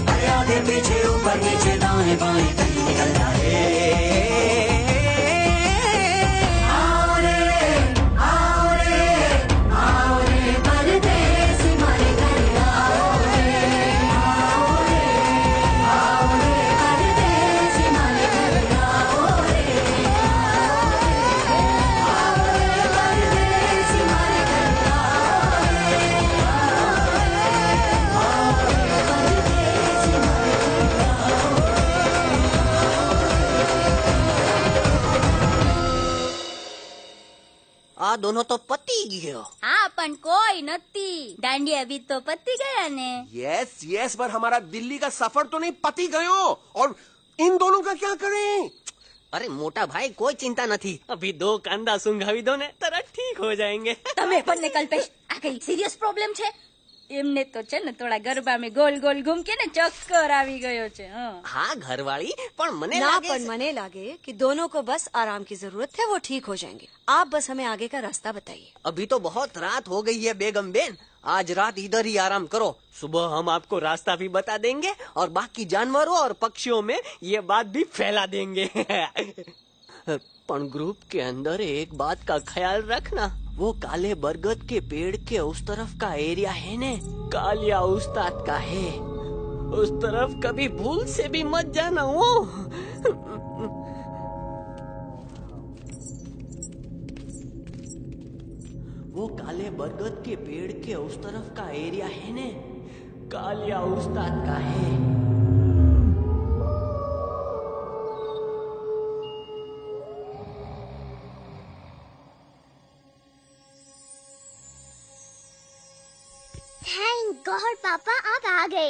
अरे आगे पीछे ऊपर नीचे दाएं बाएं कहीं निकल जा रे। आओ रे, आओ रे, आओ रे परदेसी मारे घर आओ रे, आओ रे, आओ रे परदेसी मारे घर आओ रे, आओ रे परदेसी मारे घर आओ रे, आओ रे परदेसी मारे घर आओ रे। आ दोनों तो पति गयो। हाँ पण कोई नती, दांडी अभी तो पति गया ने। यस यस, पर हमारा दिल्ली का सफर तो नहीं पति गयो। और इन दोनों का क्या करें? अरे मोटा भाई कोई चिंता नहीं, अभी 2 कांदा सुंघावी दो ने तरह ठीक हो जाएंगे। તમે પણ ને કલ્પેશ આ કઈ સિરિયસ પ્રોબ્લેમ છે? એમને તો છે ને થોડા ગરબામાં ગોલ ગોલ ઘૂમ કે ને ચક્કર આવી ગયો છે। हाँ घरवाली, पर मने ना लागे पर मने लागे कि दोनों को बस आराम की जरूरत है, वो ठीक हो जाएंगे। आप बस हमें आगे का रास्ता बताइए। अभी तो बहुत रात हो गई है बेगम बेन, आज रात इधर ही आराम करो, सुबह हम आपको रास्ता भी बता देंगे और बाकी जानवरों और पक्षियों में ये बात भी फैला देंगे। पर ग्रुप के अंदर एक बात का ख्याल रखना, वो काले बरगद के पेड़ के उस तरफ का एरिया है ने, कालिया उस्ताद का है, उस तरफ कभी भूल से भी मत जाना। वो काले बरगद के पेड़ के उस तरफ का एरिया है ने, कालिया उस्ताद का है। थैंक गॉड पापा आप आ गए।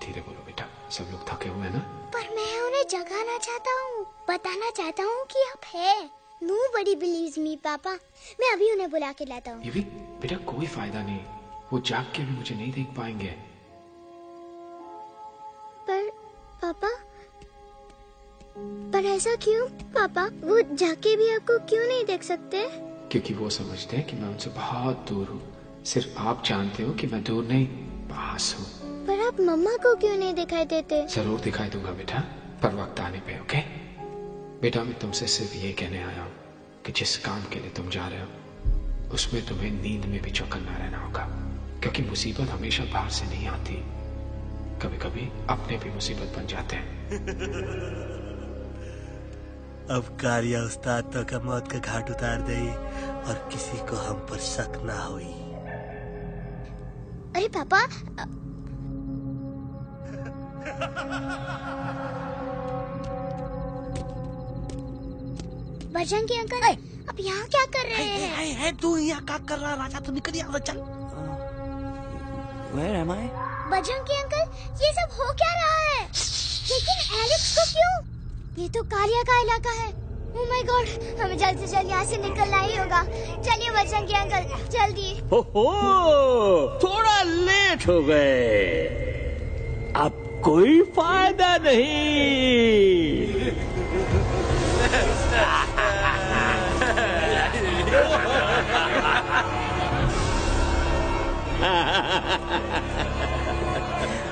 धीरे बोलो बेटा, सब लोग थके हुए हैं ना। पर मैं उन्हें जगाना चाहता हूँ, बताना चाहता हूँ कि आप है। Nobody believes me पापा, मैं अभी उन्हें बुला के लाता हूँ। ये भी बेटा कोई फायदा नहीं, वो जाग के भी मुझे नहीं देख पाएंगे। पर पापा, पर ऐसा क्यों पापा? वो जाके भी आपको क्यों नहीं देख सकते? क्योंकि वो समझते हैं कि मैं उनसे बहुत दूर हूँ। सिर्फ आप जानते हो कि मैं दूर नहीं, पास हूँ। पर आप मम्मा को क्यों नहीं दिखाई देते? जरूर दिखाई दूंगा बेटा, पर वक्त आने पे। ओके बेटा, मैं तुमसे सिर्फ ये कहने आया हूँ कि जिस काम के लिए तुम जा रहे हो उसमें तुम्हें नींद में भी चौकन्ना रहना होगा, क्योंकि मुसीबत हमेशा बाहर से नहीं आती, कभी कभी अपने भी मुसीबत बन जाते हैं। अब कारिया उस्ताद तो का मौत का घाट उतार दे और किसी को हम पर शक ना हुई। अरे पापा, बजरंगी अंकल, अब यहाँ क्या कर रहे हैं? तू यहाँ क्या कर रहा राजा? तू निकल यहाँ से, चल। Where am I? Bajrangi uncle, ये सब हो क्या रहा है? लेकिन एलेक्स को क्यों? ये तो कालिया का इलाका है। Oh my God, हमें जल्द से जल्द यहाँ से निकलना ही होगा। चलिए बजरंगी अंकल, जल्दी। हो, थोड़ा लेट हो गए। अब कोई फायदा नहीं।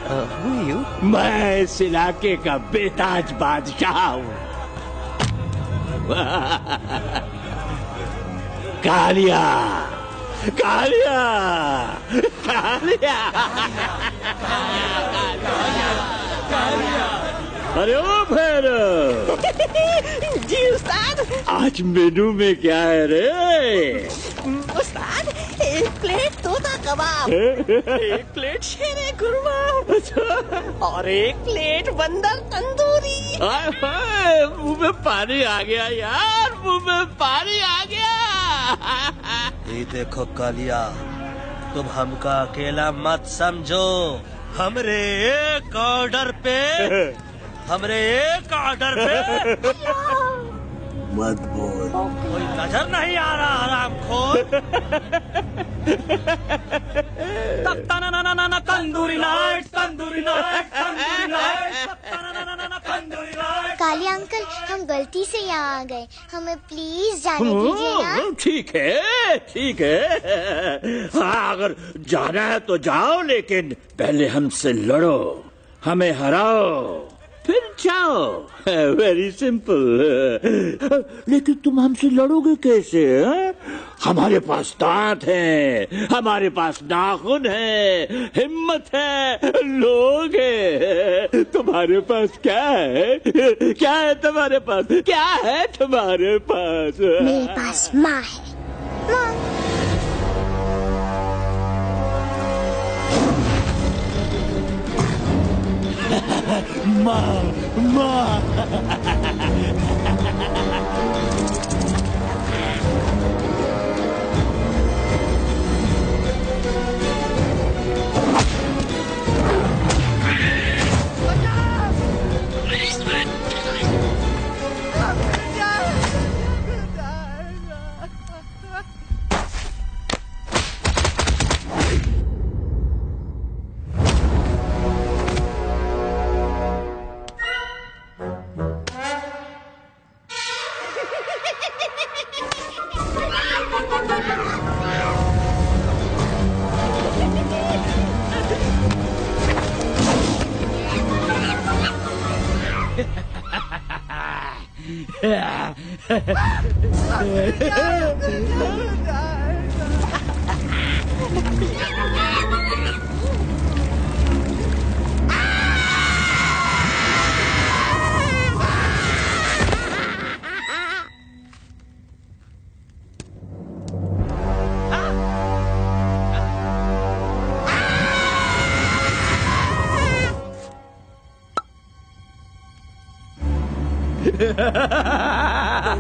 Who are you? मैं इस इलाके का बेताज बादशाह हूँ। कालिया, कालिया, कालिया, अरे ओ भैरव। जी उस्ताद। आज मेनू में क्या है रे? उस्ताद, एक प्लेट तोता कबाब, एक प्लेट शेरे कुरमा और एक प्लेट बंदर तंदूरी। हाय हाय, मुंह में पानी आ गया यार, मुंह में पानी आ गया। ये देखो कालिया, तुम हमका अकेला मत समझो। हमरे एक ऑर्डर पे मत बोल। कोई नजर नहीं आ रहा हरामखोर। Tandoori night, tandoori night, tandoori night, Kaalia uncle, हम गलती से यहाँ आ गए, हमें प्लीज जाने दीजिए ना। ठीक है, ठीक है। हाँ, अगर जाना है तो जाओ, लेकिन पहले हमसे लड़ो, हमें हराओ, फिर जाओ। Very simple. लेकिन तुम हमसे लड़ोगे कैसे? हमारे पास दांत है, हमारे पास नाखून है, हिम्मत है, लोग है। तुम्हारे पास क्या है? क्या है तुम्हारे पास? क्या है तुम्हारे पास? मेरे पास माँ है। माँ, माँ।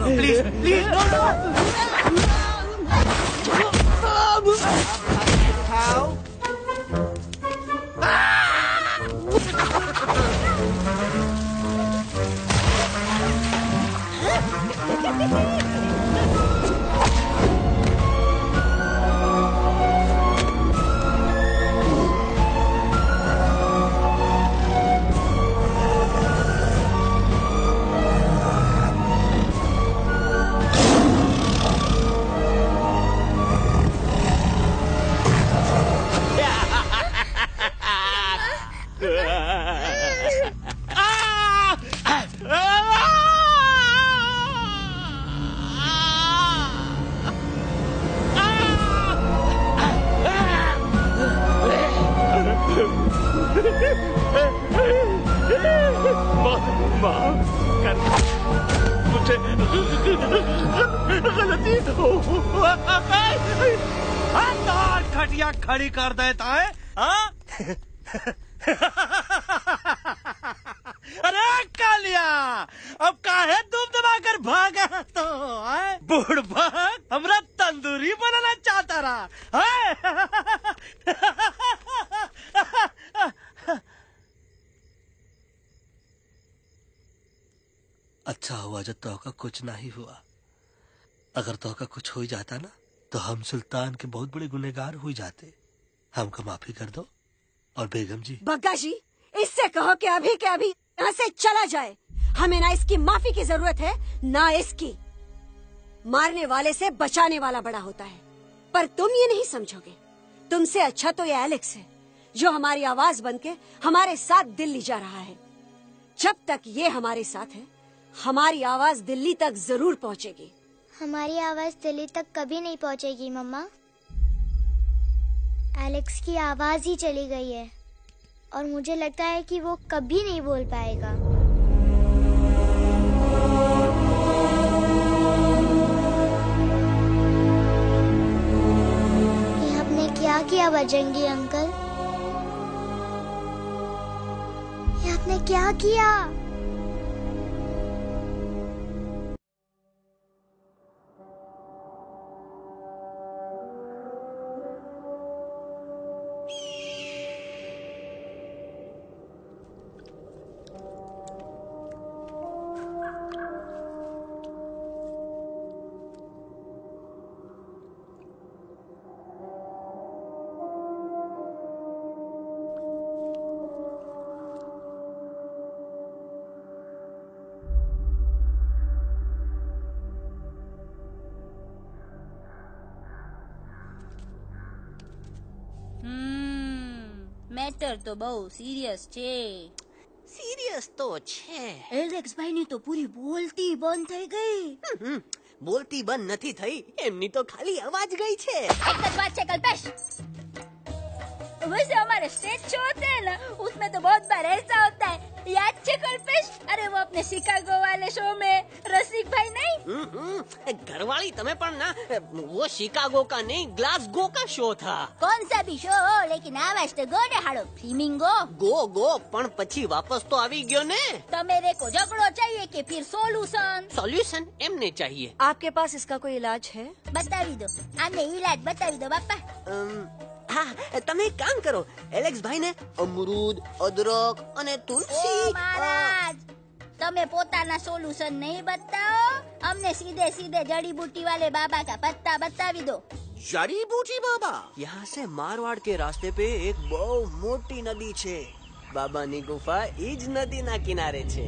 प्लीज प्लीज खटिया खड़ी कर देता है। अरे कालिया, अब काहे तुम दबाकर भागा तो बुढ़बक हमरा तंदूरी बनाना चाहता रहा। अच्छा हुआ जो तोका कुछ नहीं हुआ। अगर तोका कुछ हो जाता ना तो हम सुल्तान के बहुत बड़े गुनहगार हो जाते। हमको माफी कर दो। और बेगम जी, बग्गा जी, इससे कहो कि अभी के अभी यहाँ से चला जाए। हमें ना इसकी माफी की जरूरत है ना इसकी। मारने वाले से बचाने वाला बड़ा होता है, पर तुम ये नहीं समझोगे। तुमसे अच्छा तो ये एलेक्स है जो हमारी आवाज बनके हमारे साथ दिल्ली जा रहा है। जब तक ये हमारे साथ है हमारी आवाज दिल्ली तक जरूर पहुंचेगी। हमारी आवाज दिल्ली तक कभी नहीं पहुंचेगी मम्मा। एलेक्स की आवाज ही चली गई है और मुझे लगता है कि वो कभी नहीं बोल पाएगा। ये आपने क्या किया बजरंगी अंकल? ये आपने क्या किया? મેટર તો બહુ સિરિયસ છે. સિરિયસ તો છે. એલેક્સ ભાઈની તો પૂરી બોલતી બંધ થઈ ગઈ. બોલતી બંધ નથી થઈ, એમની તો ખાલી અવાજ ગઈ છે. એક જ વાત છે कल्पेश, वैसे हमारे स्टेज शो होते हैं ना उसमें तो बहुत बार ऐसा होता है, याद है कल्पेश? अरे वो अपने शिकागो वाले शो में रसिक भाई नहीं? घरवाली तुम्हें पण ना, वो शिकागो का नहीं ग्लासगो का शो था. कौन सा भी शो हो लेकिन आवाज तो गो ने हाड़ो. फ्लेमिंगो गो पण પછી वापस तो આવી ગયો ने. तो मेरे को झगड़ो चाहिए कि फिर सॉल्यूशन एमने चाहिए. आपके पास इसका कोई इलाज है? बतावी दो, आने इलाज बतावी दो बापा. हाँ, તમે એક કામ કરો, એલેક્સ ભાઈ ને અમરૂદ, અદરક અને તુલસી. महाराज તમે પોતાના સોલ્યુશન नहीं बताओ, हमने सीधे सीधे जड़ी बूटी वाले बाबा का पत्ता बतावी दो. जड़ी बूटी बाबा? यहाँ से मारवाड़ के रास्ते पे एक बहु मोटी नदी छे. बाबानी गुफा इज नदी ना किनारे छे.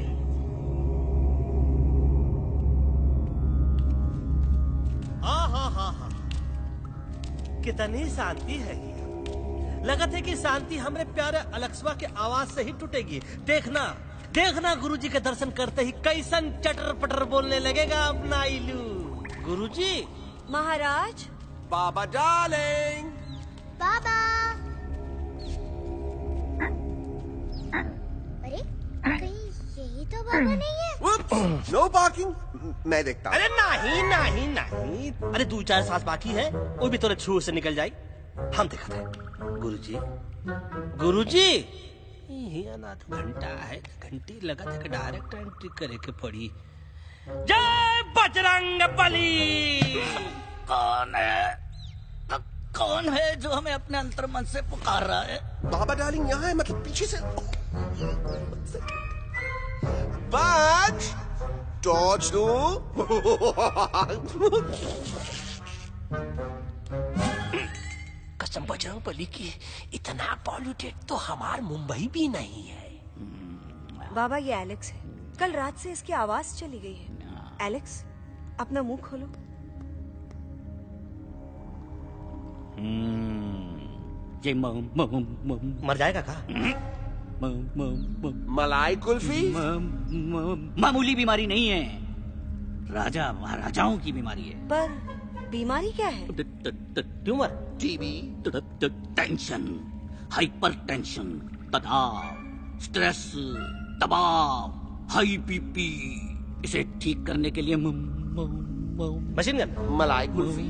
कितनी शांति है। लगत है कि शांति हमरे प्यारे अलक्सवा के आवाज से ही टूटेगी। देखना देखना गुरुजी के दर्शन करते ही कैसन चटर पटर बोलने लगेगा अपना इलू। गुरुजी। महाराज। बाबा डार्लिंग। बाबा। अरे कहीं यही तो बाबा नहीं है? नो पार्किंग, मैं देखता हूँ। अरे नहीं नहीं नहीं, अरे 2-4 सांस बाकी है, वो भी तोरे छू से निकल जाए। हम देखते हैं। गुरुजी गुरुजी, तो घंटा है, घंटी लगा था डायरेक्ट एंट्री करे के पड़ी। जय बजरंग बली। कौन है जो हमें अपने अंतर्मन से पुकार रहा है? बाबा डार्लिंग यहाँ है, मतलब पीछे से। बाज टॉर्च दो। कसम बजरंग बली की, इतना पॉल्यूटेड तो हमार मुंबई भी नहीं है। बाबा ये एलेक्स है, कल रात से इसकी आवाज चली गई है। एलेक्स अपना मुंह खोलो। ये मर जाएगा का? मलाई कुल्फी? मामूली बीमारी नहीं है, राजा महाराजाओं की बीमारी है। पर बीमारी क्या है? Tumour, TB, tension, hyper tension, तनाव, स्ट्रेस, दबाव, हाई बीपी। इसे ठीक करने के लिए मशीन गन, मलाई कुल्फी,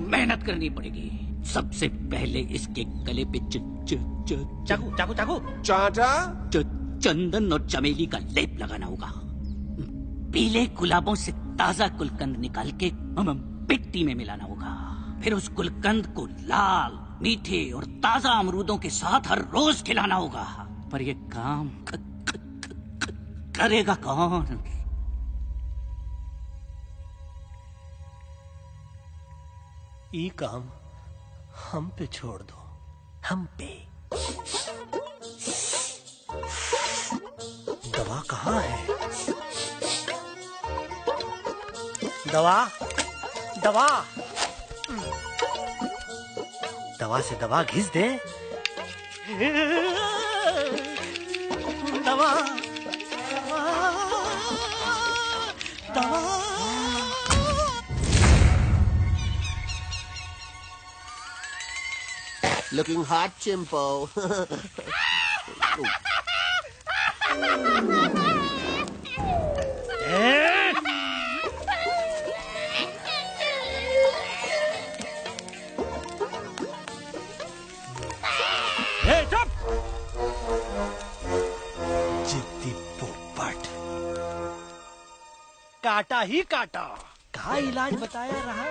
मेहनत करनी पड़ेगी। सबसे पहले इसके गले पे चाकू चाकू चाकू चाटा, चंदन और चमेली का लेप लगाना होगा। पीले गुलाबों से ताजा गुलकंद निकाल के मिट्टी में मिलाना होगा। फिर उस गुलकंद को लाल, मीठे और ताजा अमरूदों के साथ हर रोज खिलाना होगा। पर ये काम करेगा कौन? ये काम हम पे छोड़ दो, हम पे। दवा कहाँ है? दवा, दवा, दवा से दवा घिस दे। दवा, दवा। Looking hot, Chimpo. जिद्दी पोपट, काटा ही काटा। कहा इलाज बताया रहा?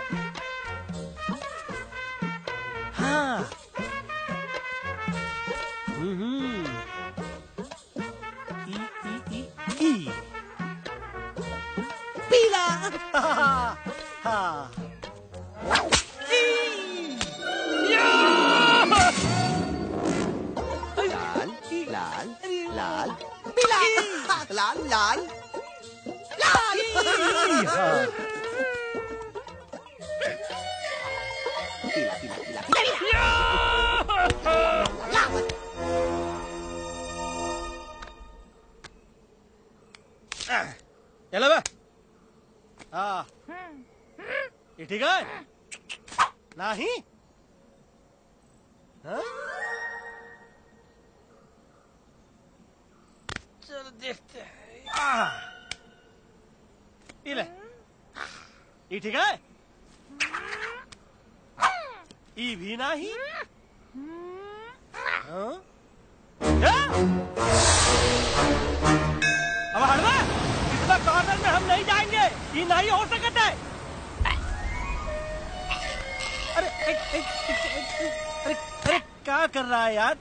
हाँ। ई पीला। हाँ। लाल, लाल, लाल, पीला, लाल, लाल, लाल। पीला, पीला, चलो बे। हाँ, ये ठीक है? नहीं? हाँ? चलो देखते हैं। ये ले, ये ठीक है? ये भी नहीं? हाँ? अब हटवा, इसमें कॉर्नर में हम नहीं जाएंगे, ये नहीं हो सकता है। अरे अरे अरे क्या कर रहा है यार?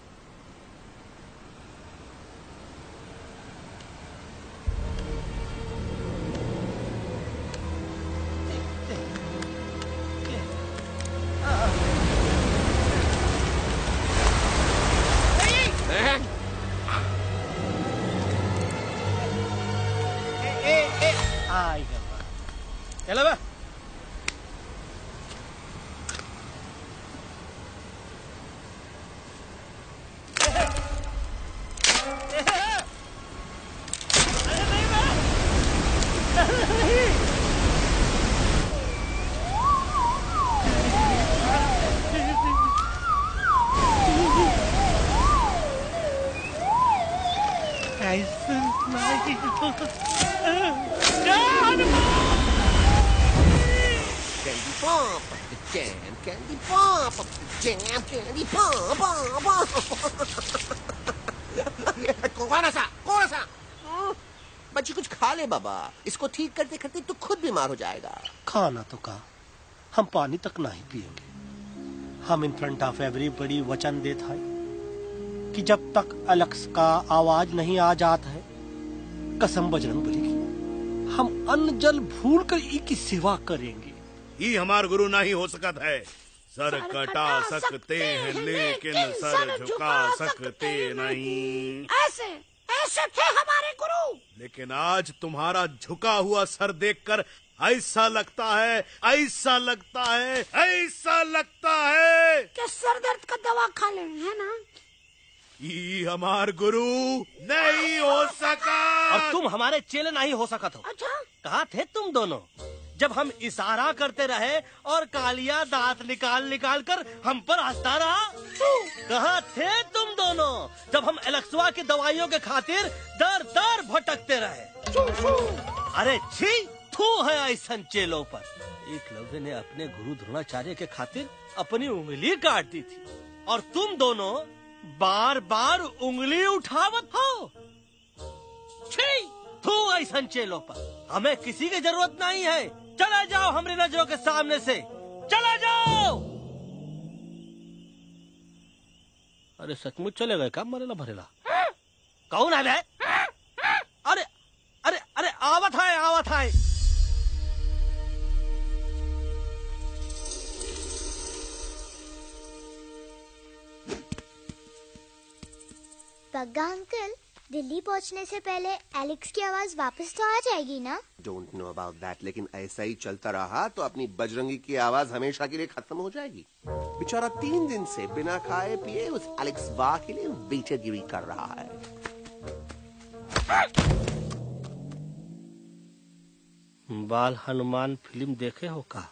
चलो बे। Candy pop, jam, candy pop, jam, candy pop, कौन सा? बच्ची कुछ खा ले बाबा, इसको ठीक करते करते तो खुद बीमार हो जाएगा। खाना तो कहा, हम पानी तक नहीं पिएंगे। हम इन फ्रंट ऑफ एवरीबॉडी वचन देता है कि जब तक एलेक्स का आवाज नहीं आ जाता है, कसम बजरंगबली की, हम अन्न जल भूल कर ई की सेवा करेंगे। ये हमार गुरु नहीं हो सकता है। सर कटा सकते हैं लेकिन सर झुका सकते नहीं। ऐसे ऐसे थे हमारे गुरु। लेकिन आज तुम्हारा झुका हुआ सर देखकर ऐसा लगता है, ऐसा लगता है, ऐसा लगता है कि सर दर्द का दवा खा ले, है ना? ये हमार गुरु नहीं हो सका। और तुम हमारे चेले नहीं हो सका तो। अच्छा? कहाँ थे तुम दोनों जब हम इशारा करते रहे और कालिया दांत निकाल निकाल कर हम पर हंसता रहा? कहाँ थे तुम दोनों जब हम एलेक्सवा की दवाइयों के खातिर दर दर भटकते रहे? अरे छी, थू है ऐसा चेलों पर। एकलव्य ने अपने गुरु द्रोणाचार्य के खातिर अपनी उंगली काट दी थी और तुम दोनों बार बार उंगली उठावत हो। छी, थू ऐसा चेलों पर। हमें किसी की जरूरत नहीं है। चला जाओ हमारी नजरों के सामने से, चला जाओ। अरे सचमुच चले गए क्या? मरेला भरेला कौन है बे? अरे अरे अरे आवत है, आवत है। मगर अंकल, दिल्ली पहुंचने से पहले एलेक्स की आवाज वापस तो आ जाएगी ना? डोंट नो अबाउट दैट, लेकिन ऐसा ही चलता रहा तो अपनी बजरंगी की आवाज हमेशा के लिए खत्म हो जाएगी। बेचारा 3 दिन से बिना खाए पिए उस एलेक्स बा के लिए बेचैगिरी कर रहा है। बाल हनुमान फिल्म देखे हो का?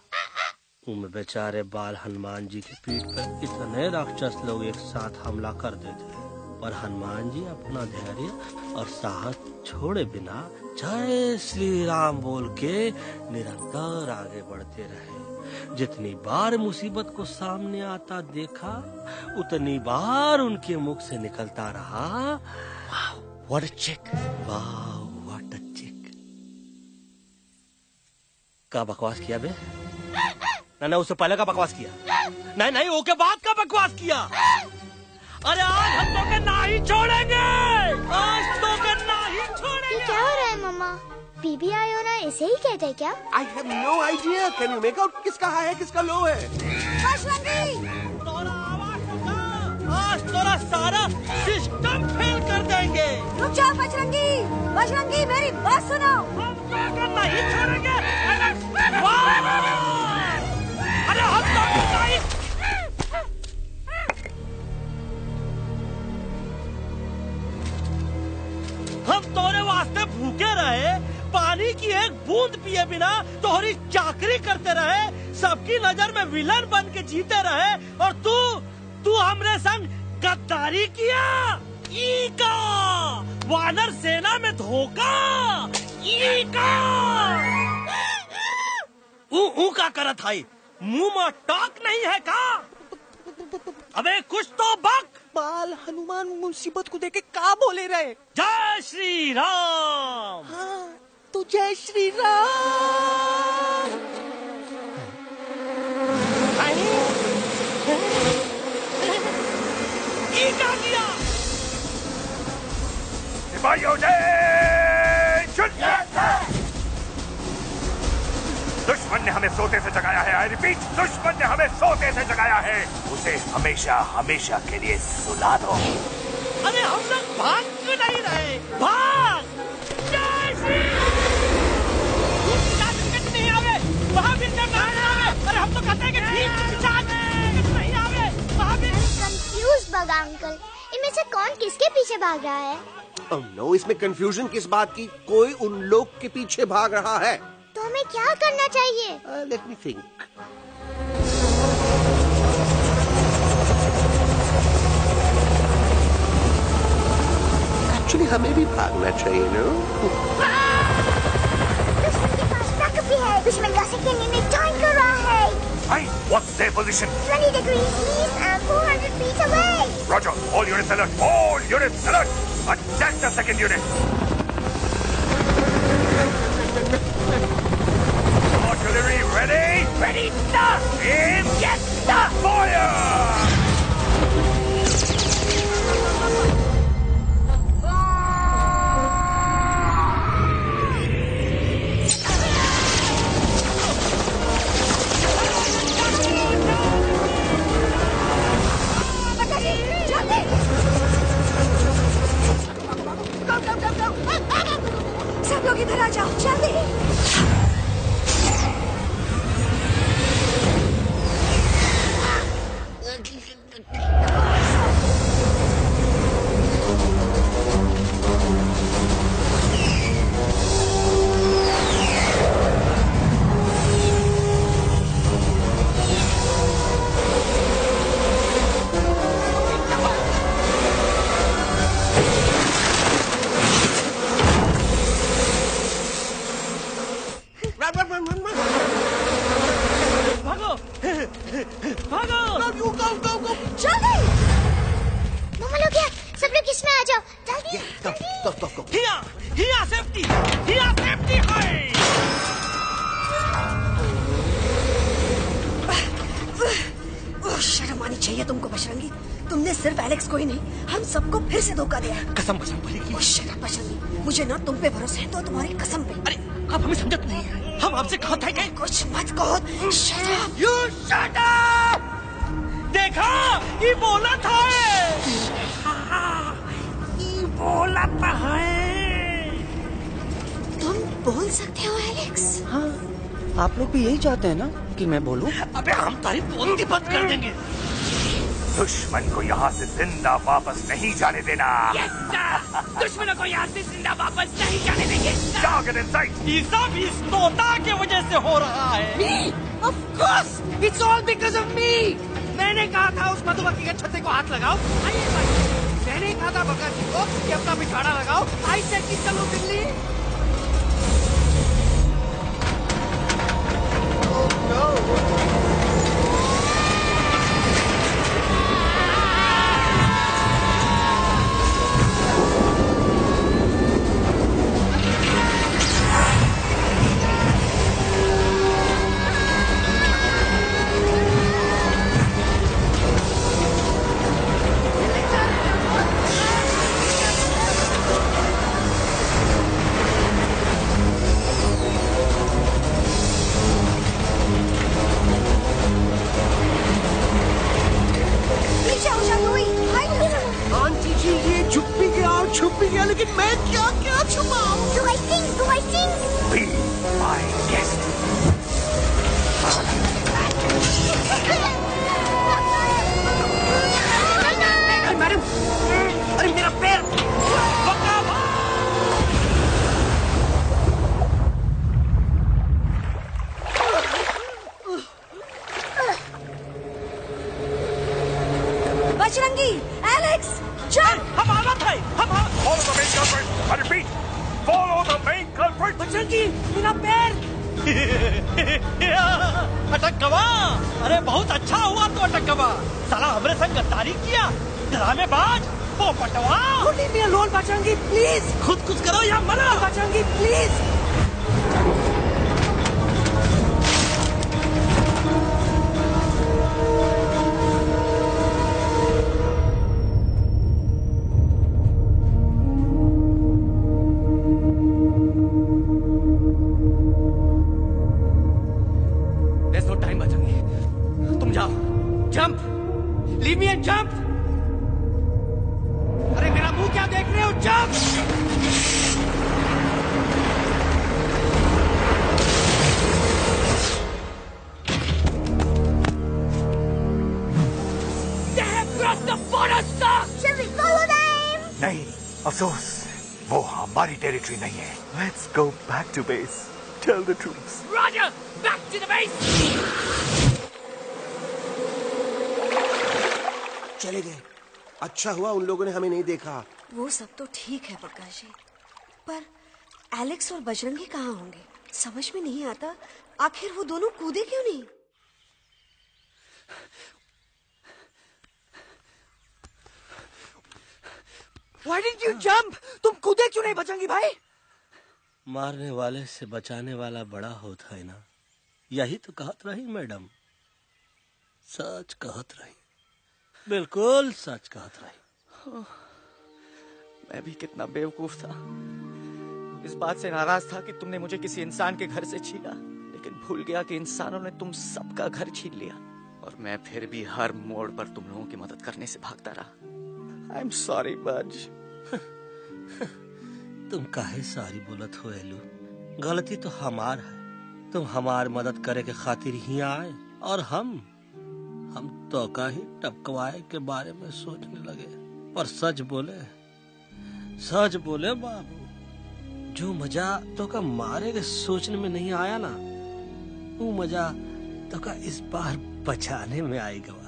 उनमें बेचारे बाल हनुमान जी की पीठ पर इतने राक्षस लोग एक साथ हमला कर देते हैं, पर हनुमान जी अपना धैर्य और साहस छोड़े बिना जय श्री राम बोल के निरंतर आगे बढ़ते रहे। जितनी बार मुसीबत को सामने आता देखा, उतनी बार उनके मुख से निकलता रहा, व्हाट अ चिक, वाह व्हाट अ चिक। का बकवास किया बे? ना उससे पहले का बकवास किया? नहीं वो के बाद का बकवास किया। अरे आज हम तो के ना ही छोड़ेंगे, आज तो के ना ही छोड़ेंगे। ये क्या हो रहा है मम्मा? बीबी आयो ना ऐसे ही कहते हैं क्या? I have no idea. Can you make out किसका हाई है किसका लो है? आज तोरा सारा सिस्टम फेल कर देंगे। रुक जाओ बजरंगी, बजरंगी मेरी बात सुनो। हम तो के नहीं छोड़ेंगे। अरे हम तो के नहीं। हम तोरे वास्ते भूखे रहे, पानी की एक बूंद पिए बिना तोहरी चाकरी करते रहे, सबकी नजर में विलन बन के जीते रहे, और तू हमरे संग गद्दारी किया। ई का वानर सेना में धोखा, ई का का करत हाई, मुंह में टॉक नहीं है का? अबे कुछ तो बक। बाल हनुमान मुसीबत को देखे का बोले रहे? जय श्री राम। हाँ, तो जय श्री राम। ये क्या किया? सिपाहियों दुश्मन ने हमें सोते से जगाया है। आई रिपीट, दुश्मन ने हमें सोते से जगाया है। उसे हमेशा हमेशा के लिए सुला दो। अरे हम लोग भाग क्यों नहीं रहे? भाग! जय श्री नहीं आवे, महावीर नहीं आवे। अरे हम तो कहते हैं कि नहीं आवे, महावीर। कंफ्यूज बगा अंकल, इनमें से कौन किसके पीछे भाग रहा है? नो, इसमें कंफ्यूजन किस बात की? कोई उन लोग के पीछे भाग रहा है। तो हमें क्या करना चाहिए? Let me think. एक्चुअली हमें भी भागना चाहिए नो? दुश्मन के पास बैकअप भी है। दुश्मन का सेकेंड यूनिट जॉइन कर रहा है। Hey, what's their position? 20 degrees east and 400 feet away. Roger, all units alert. All units alert. Attack the second unit. Artillery ready? Ready, start! Aim, get, start! Fire! सब लोग इधर आ जाओ, जल्दी। धोखा दिया। कसम कसम भरेगी। मुझे ना तुम पे भरोसा है तो तुम्हारी कसम पे। अरे आप हमें समझत नहीं है, हम आपसे कहा था कि कुछ मत कहो। Shut up! You shut up! देखा, ये बोला था। बोला तो है। तुम बोल सकते हो एलेक्स? हाँ, आप लोग भी यही चाहते हैं ना कि मैं बोलूं? अबे हम तारी बोलती बंद कर देंगे। दुश्मन को यहाँ से जिंदा वापस नहीं जाने देना। दुश्मनों को यहाँ से जिंदा वापस नहीं जाने देंगे। Get inside. ये सब इस तोता की वजह से हो रहा है। Me? Of course, it's all because of me. मैंने कहा था उस मधुमक्खी के छत्ते को हाथ लगाओ। आइए भाई। मैंने कहा था बका जी को कि अपना पिछवाड़ा लगाओ। आई सेड कि चलो बिल्ली। Oh no. आंटी जी ये छुप भी गया और छुप भी गया, लेकिन मैं क्या क्या छुपाऊं? Do I sing? Do I sing? Be my guest. Madam, अरे मेरा पैर। Bajrangi, Alex, jump! हम आवा थे, हम आवा। Follow the main culprit. I repeat, follow the main culprit. Bajrangi, मेरा पैर। अटक गवा। अरे बहुत अच्छा हुआ तो अटक गवा। साला हमरे संग गद्दारी किया। ड्रामेबाज, पोपटवा। Leave me alone, Bajrangi, please. खुद कुछ करो या मरो। Bajrangi, please. There's no time, Bajrangi. तुम जाओ। Jump! Leave me and jump! अरे मेरा मुंह क्या देख रहे हो? Jump! They have crossed the border, sir! Shall we follow them? नहीं, अफसोस, वो हमारी टेरिटरी नहीं है। Let's go back to base. Tell the troops. Roger! Back to the base! चले गए। अच्छा हुआ उन लोगों ने हमें नहीं देखा। वो सब तो ठीक है प्रकाश जी, पर एलेक्स और बजरंगी कहाँ होंगे? समझ में नहीं आता, आखिर वो दोनों कूदे क्यों नहीं? Why didn't you jump? तुम कूदे क्यों नहीं बजरंगी भाई? मारने वाले से बचाने वाला बड़ा होता है ना, यही तो कहत रही मैडम। सच कहत रही, बिल्कुल सच कहत रही। मैं भी कितना बेवकूफ था। इस बात से नाराज था कि तुमने मुझे किसी इंसान के घर से छीना, लेकिन भूल गया कि इंसानों ने तुम सबका घर छीन लिया और मैं फिर भी हर मोड़ पर तुम लोगों की मदद करने से भागता रहा। आई एम सॉरी बज। तुम काहे सारी बोलत हो एलू? गलती तो हमार है। तुम हमार मदद करे के खातिर ही आए और हम तो का ही टपकवाए के बारे में सोचने लगे। पर सच बोले बाबू, जो मजा तो का मारे के सोचने में नहीं आया ना, वो मजा तो का इस बार बचाने में आएगा।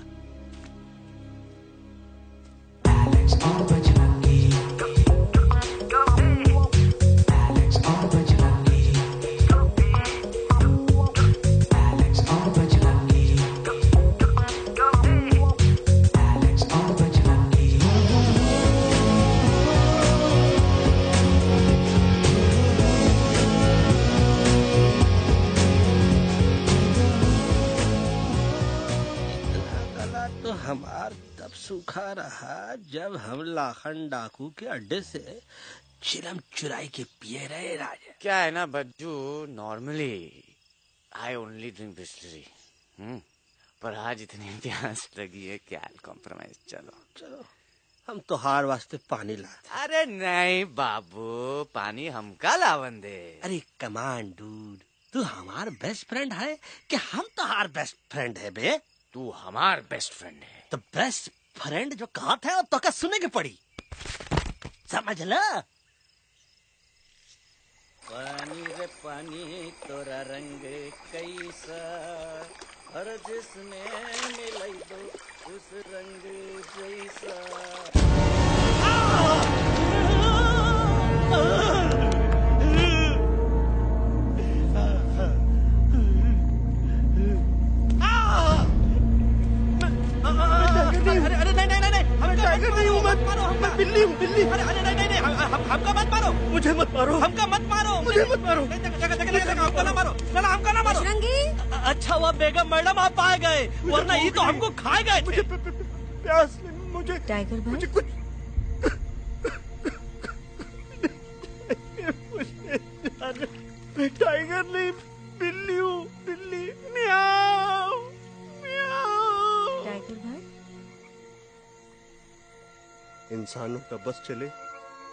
हमार तब सूखा रहा जब हम लाखन डाकू के अड्डे से चिलम चुराई के पिए रहे राजा। क्या है ना Bajju, normally I only drink Bisleri, पर आज इतनी प्यास लगी है क्या कॉम्प्रोमाइज। चलो हम तोहार वास्ते पानी लाते। अरे नहीं बाबू, पानी हमका लावन दे। अरे कमान डूड, तू हमार बेस्ट फ्रेंड है कि हम तोहार बेस्ट फ्रेंड है बे? तू हमार बेस्ट फ्रेंड है। तो बेस्ट फ्रेंड जो कहा था तो का सुने की पड़ी, समझ ला। पानी रे पानी तोरा रंग कैसा, हर जिसमें मिलाई दो उस रंग जैसा। अरे नहीं, मैं टाइगर नहीं हूँ, मैं बिल्ली हूँ, बिल्ली। अरे नहीं, हमका मत मारो, मुझे मत मारो, हमका मत मारो, मुझे मत मारो, हमका ना मारो, ना हमका ना मारो। अच्छा हुआ बेगम मैडम आप आ गए, वरना ये तो हमको खा गए। मुझे प्यास, मुझे टाइगर भाई, मुझे कुछ मैं टाइगर नहीं, बिल्ली हूँ, बिल्ली। म्याऊ म्याऊ। टाइगर भाई, इंसानों का बस चले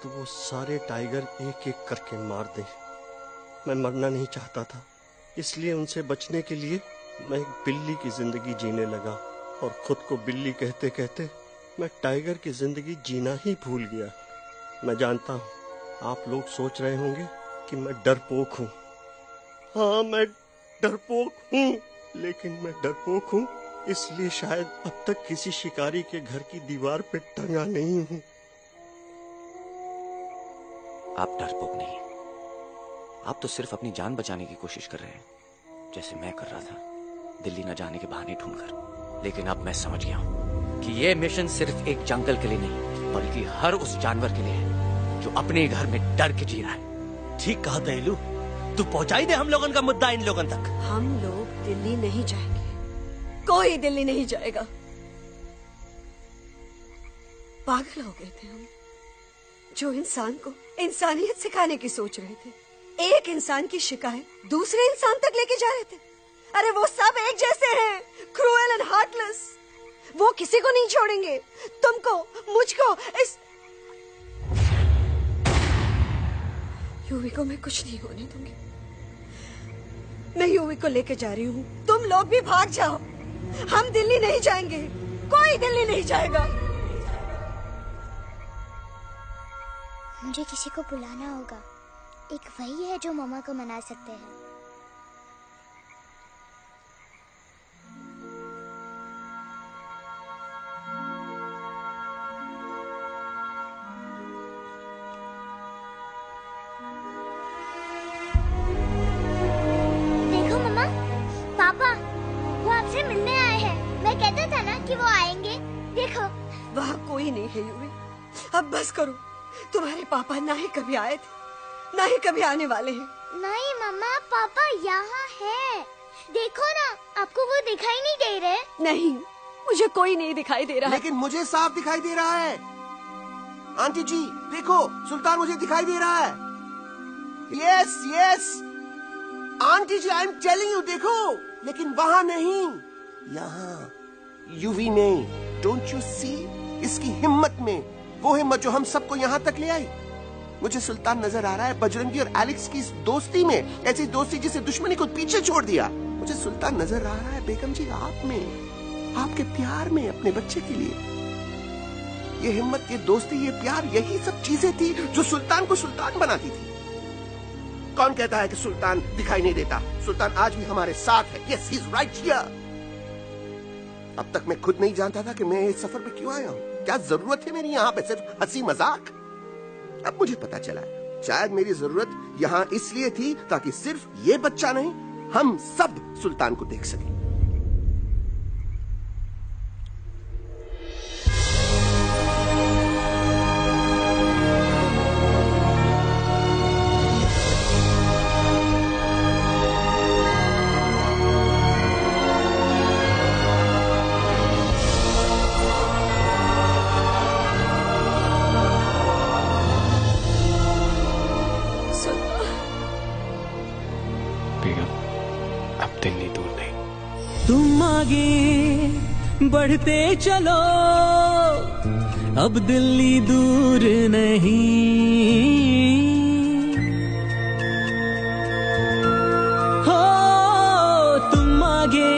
तो वो सारे टाइगर एक एक करके मार दें। मैं मरना नहीं चाहता था, इसलिए उनसे बचने के लिए मैं एक बिल्ली की जिंदगी जीने लगा, और खुद को बिल्ली कहते कहते मैं टाइगर की जिंदगी जीना ही भूल गया। मैं जानता हूँ आप लोग सोच रहे होंगे कि मैं डरपोक हूँ। हाँ, मैं डरपोक हूँ, लेकिन मैं डरपोक हूँ इसलिए शायद अब तक किसी शिकारी के घर की दीवार पे टंगा नहीं हूँ। आप डरपोक नहीं, आप तो सिर्फ अपनी जान बचाने की कोशिश कर रहे हैं, जैसे मैं कर रहा था दिल्ली न जाने के बहाने ढूंढकर। लेकिन अब मैं समझ गया हूँ कि ये मिशन सिर्फ एक जंगल के लिए नहीं, बल्कि हर उस जानवर के लिए है जो अपने घर में डर के जी रहा है। ठीक कहा दयालु, तू पहुंचाई दे हम लोगों का मुद्दा इन लोगों तक। हम लोग दिल्ली नहीं जाएंगे, कोई दिल्ली नहीं जाएगा। पागल हो गए थे हम, जो इंसान को इंसानियत सिखाने की सोच रहे थे। एक इंसान की शिकायत दूसरे इंसान तक लेके जा रहे थे। अरे वो सब एक जैसे हैं, क्रूएल एंड हार्टलेस। वो किसी को नहीं छोड़ेंगे, तुमको, मुझको, इस यूवी को मैं कुछ नहीं होने दूंगी। मैं यूवी को लेके जा रही हूँ, तुम लोग भी भाग जाओ। हम दिल्ली नहीं जाएंगे, कोई दिल्ली नहीं जाएगा। मुझे किसी को बुलाना होगा, एक वही है जो मामा को मना सकते हैं। देखो मामा, पापा वो आपसे मिलने आए हैं। मैं कहता था ना कि वो आएंगे। देखो वहाँ कोई नहीं है यूवी, अब बस करो। तुम्हारे पापा ना ही कभी आए थे, ना ही कभी आने वाले हैं। नहीं मम्मा, पापा यहाँ है। देखो ना, आपको वो दिखाई नहीं दे रहे? नहीं, मुझे कोई नहीं दिखाई दे रहा। लेकिन मुझे साफ दिखाई दे रहा है। आंटी जी देखो, सुल्तान मुझे दिखाई दे रहा है। यस यस आंटी जी, आई एम टेलिंग यू, देखो। लेकिन वहाँ नहीं, यहाँ यूवी में। डोंट यू सी इसकी हिम्मत में, वो हिम्मत जो हम सबको यहाँ तक ले आई। मुझे सुल्तान नजर आ रहा है बजरंगी और एलेक्स की इस दोस्ती में, ऐसी दोस्ती जिसे दुश्मनी को पीछे छोड़ दिया। मुझे सुल्तान नजर आ रहा है बेगम जी आप में, आपके प्यार में, अपने बच्चे के लिए। ये हिम्मत, ये दोस्ती, ये प्यार, यही सब चीजें थी जो सुल्तान को सुल्तान बनाती थी। कौन कहता है कि सुल्तान दिखाई नहीं देता? सुल्तान आज भी हमारे साथ है। Yes, he is right here. अब तक मैं खुद नहीं जानता था कि मैं इस सफर पे क्यों आया हूँ। क्या जरूरत है मेरी यहाँ पे सिर्फ हंसी मजाक? अब मुझे पता चला, शायद मेरी जरूरत यहाँ इसलिए थी ताकि सिर्फ ये बच्चा नहीं, हम सब सुल्तान को देख सकें। तुम आगे बढ़ते चलो, अब दिल्ली दूर नहीं, हो तुम आगे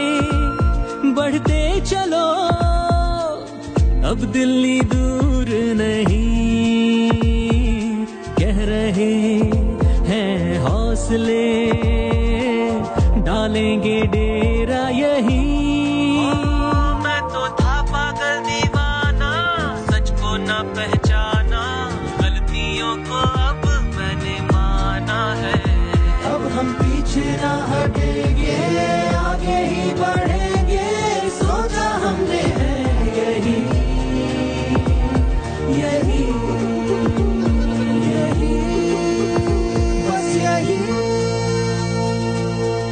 बढ़ते चलो, अब दिल्ली दूर नहीं, कह रहे हैं हौसले, डालेंगे डेरा यही। मैं तो था पागल दीवाना, सच को ना पहचाना, गलतियों को अब मैंने माना है। अब हम पीछे ना हटेंगे, आगे ही बढ़ेंगे, सोचा हमने है यही यही यही, बस यही।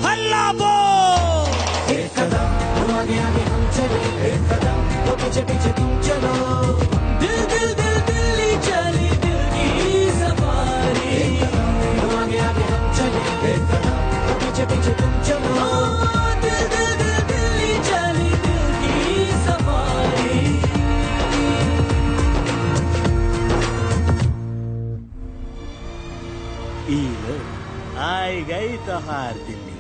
हल्ला बोल! एक कदम तो आगे आगे हम चले, एक कदम तो पीछे पीछे तुम चलो। दिल दिल दिल दिल्ली चली दिल की सफारी, एक कदम तो आगे आगे हम चले, एक कदम तो पीछे पीछे तुम चलो। दिल दिल दिल दिल्ली चली दिल की सफारी। आई गई तो हार दिल्ली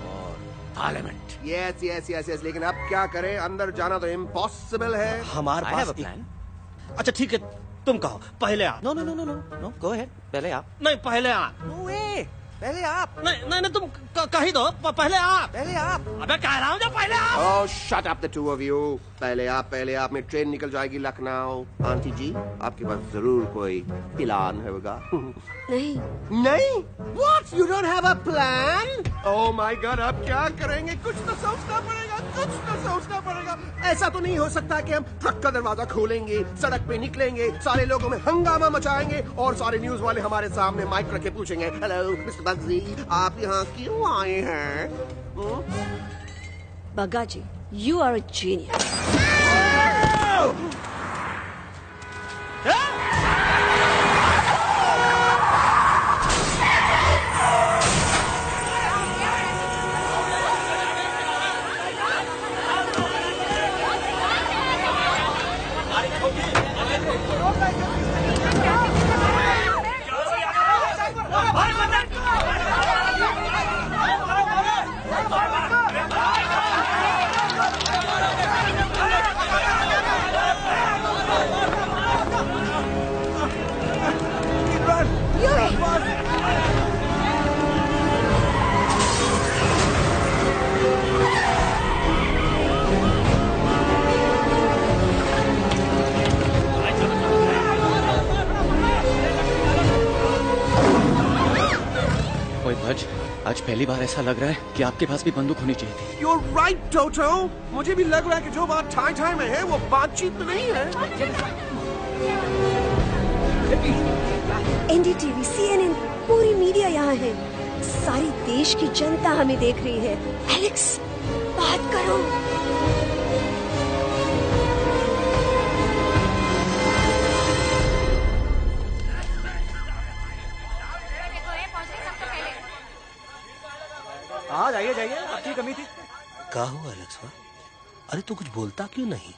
और parliament. Yes yes yes yes, लेकिन अब क्या करें, अंदर जाना तो इम्पॉसिबल है। हमारे पास प्लान। अच्छा ठीक है, तुम कहो पहले आप। No no no no no no, go ahead, पहले आप। नहीं पहले आप। नो वे, पहले आप। नहीं नहीं नहीं, तुम कही दो पहले आप। पहले आप। अबे कह रहा हूँ जब पहले आप। Oh shut up the two of you. पहले आप में ट्रेन निकल जाएगी लखनऊ। आंटी जी, आपके पास जरूर कोई प्लान होगा। नहीं नहीं? What? You don't have a plan? Oh my God, अब क्या करेंगे? कुछ तो सोचना पड़ेगा, कुछ तो सोचना पड़ेगा। ऐसा तो नहीं हो सकता कि हम ट्रक का दरवाजा खोलेंगे, सड़क पे निकलेंगे, सारे लोगों में हंगामा मचाएंगे और सारे न्यूज वाले हमारे सामने माइक रख के पूछेंगे, हेलो मिस्टर बग्जी, आप यहाँ क्यों आए हैं? बग्गा जी, you are a genius. आज पहली बार ऐसा लग रहा है कि आपके पास भी बंदूक होनी चाहिए थी। You're right, Toto. मुझे भी लग रहा है कि जो बात ठाई ठाई में है वो बातचीत नहीं है। NDTV, CNN, पूरी मीडिया यहाँ है। सारी देश की जनता हमें देख रही है। एलेक्स, बात करो। हाँ जाइए जाइए, आपकी कमी थी। क्या हुआ एलेक्स? अरे तू कुछ बोलता क्यों नहीं?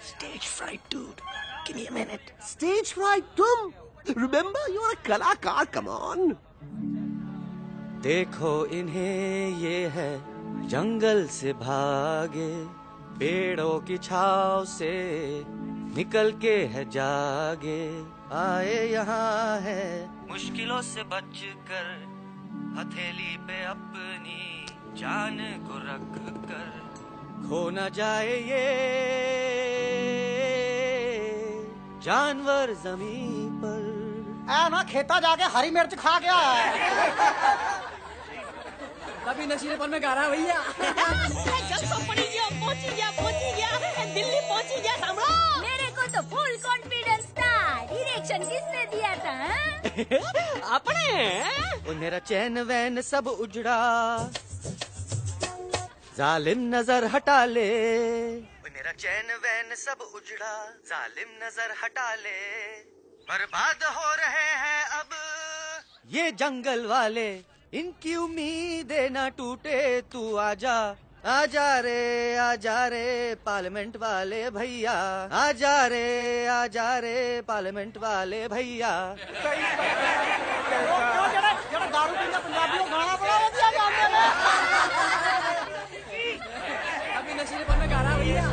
Stage fright, dude. Give me a minute. Stage fright, तुम? Remember, you're a कलाकार. Come on. देखो इन्हें, ये है जंगल से भागे, पेड़ों की छाव से निकल के है जागे, आए यहाँ है मुश्किलों से बचकर, हथेली पे अपनी जान को रख कर, खो न जाए ये जानवर जमीन पर। ना खेता जाके हरी मिर्च खा गया है। कभी नशीलेपन में गा रहा है भैया। पहुंची गया, दिल्ली पहुंची गया। सामने मेरे को तो फुल कॉन्फिडेंस था। डायरेक्शन किसने दिया था? अपने। मेरा चैन वैन सब उजड़ा, जालिम नजर हटा ले। मेरा चैन वैन सब उजड़ा, जालिम नजर हटा ले। बर्बाद हो रहे हैं अब ये जंगल वाले, इनकी उम्मीदें न टूटे, तू आजा आजा रे पार्लियामेंट वाले भैया, आजा रे पार्लियामेंट वाले भैया। दारू पीना पंजाबियों गाना बड़ा दिया जाने में। अभी नशीलेपन में गाना भैया।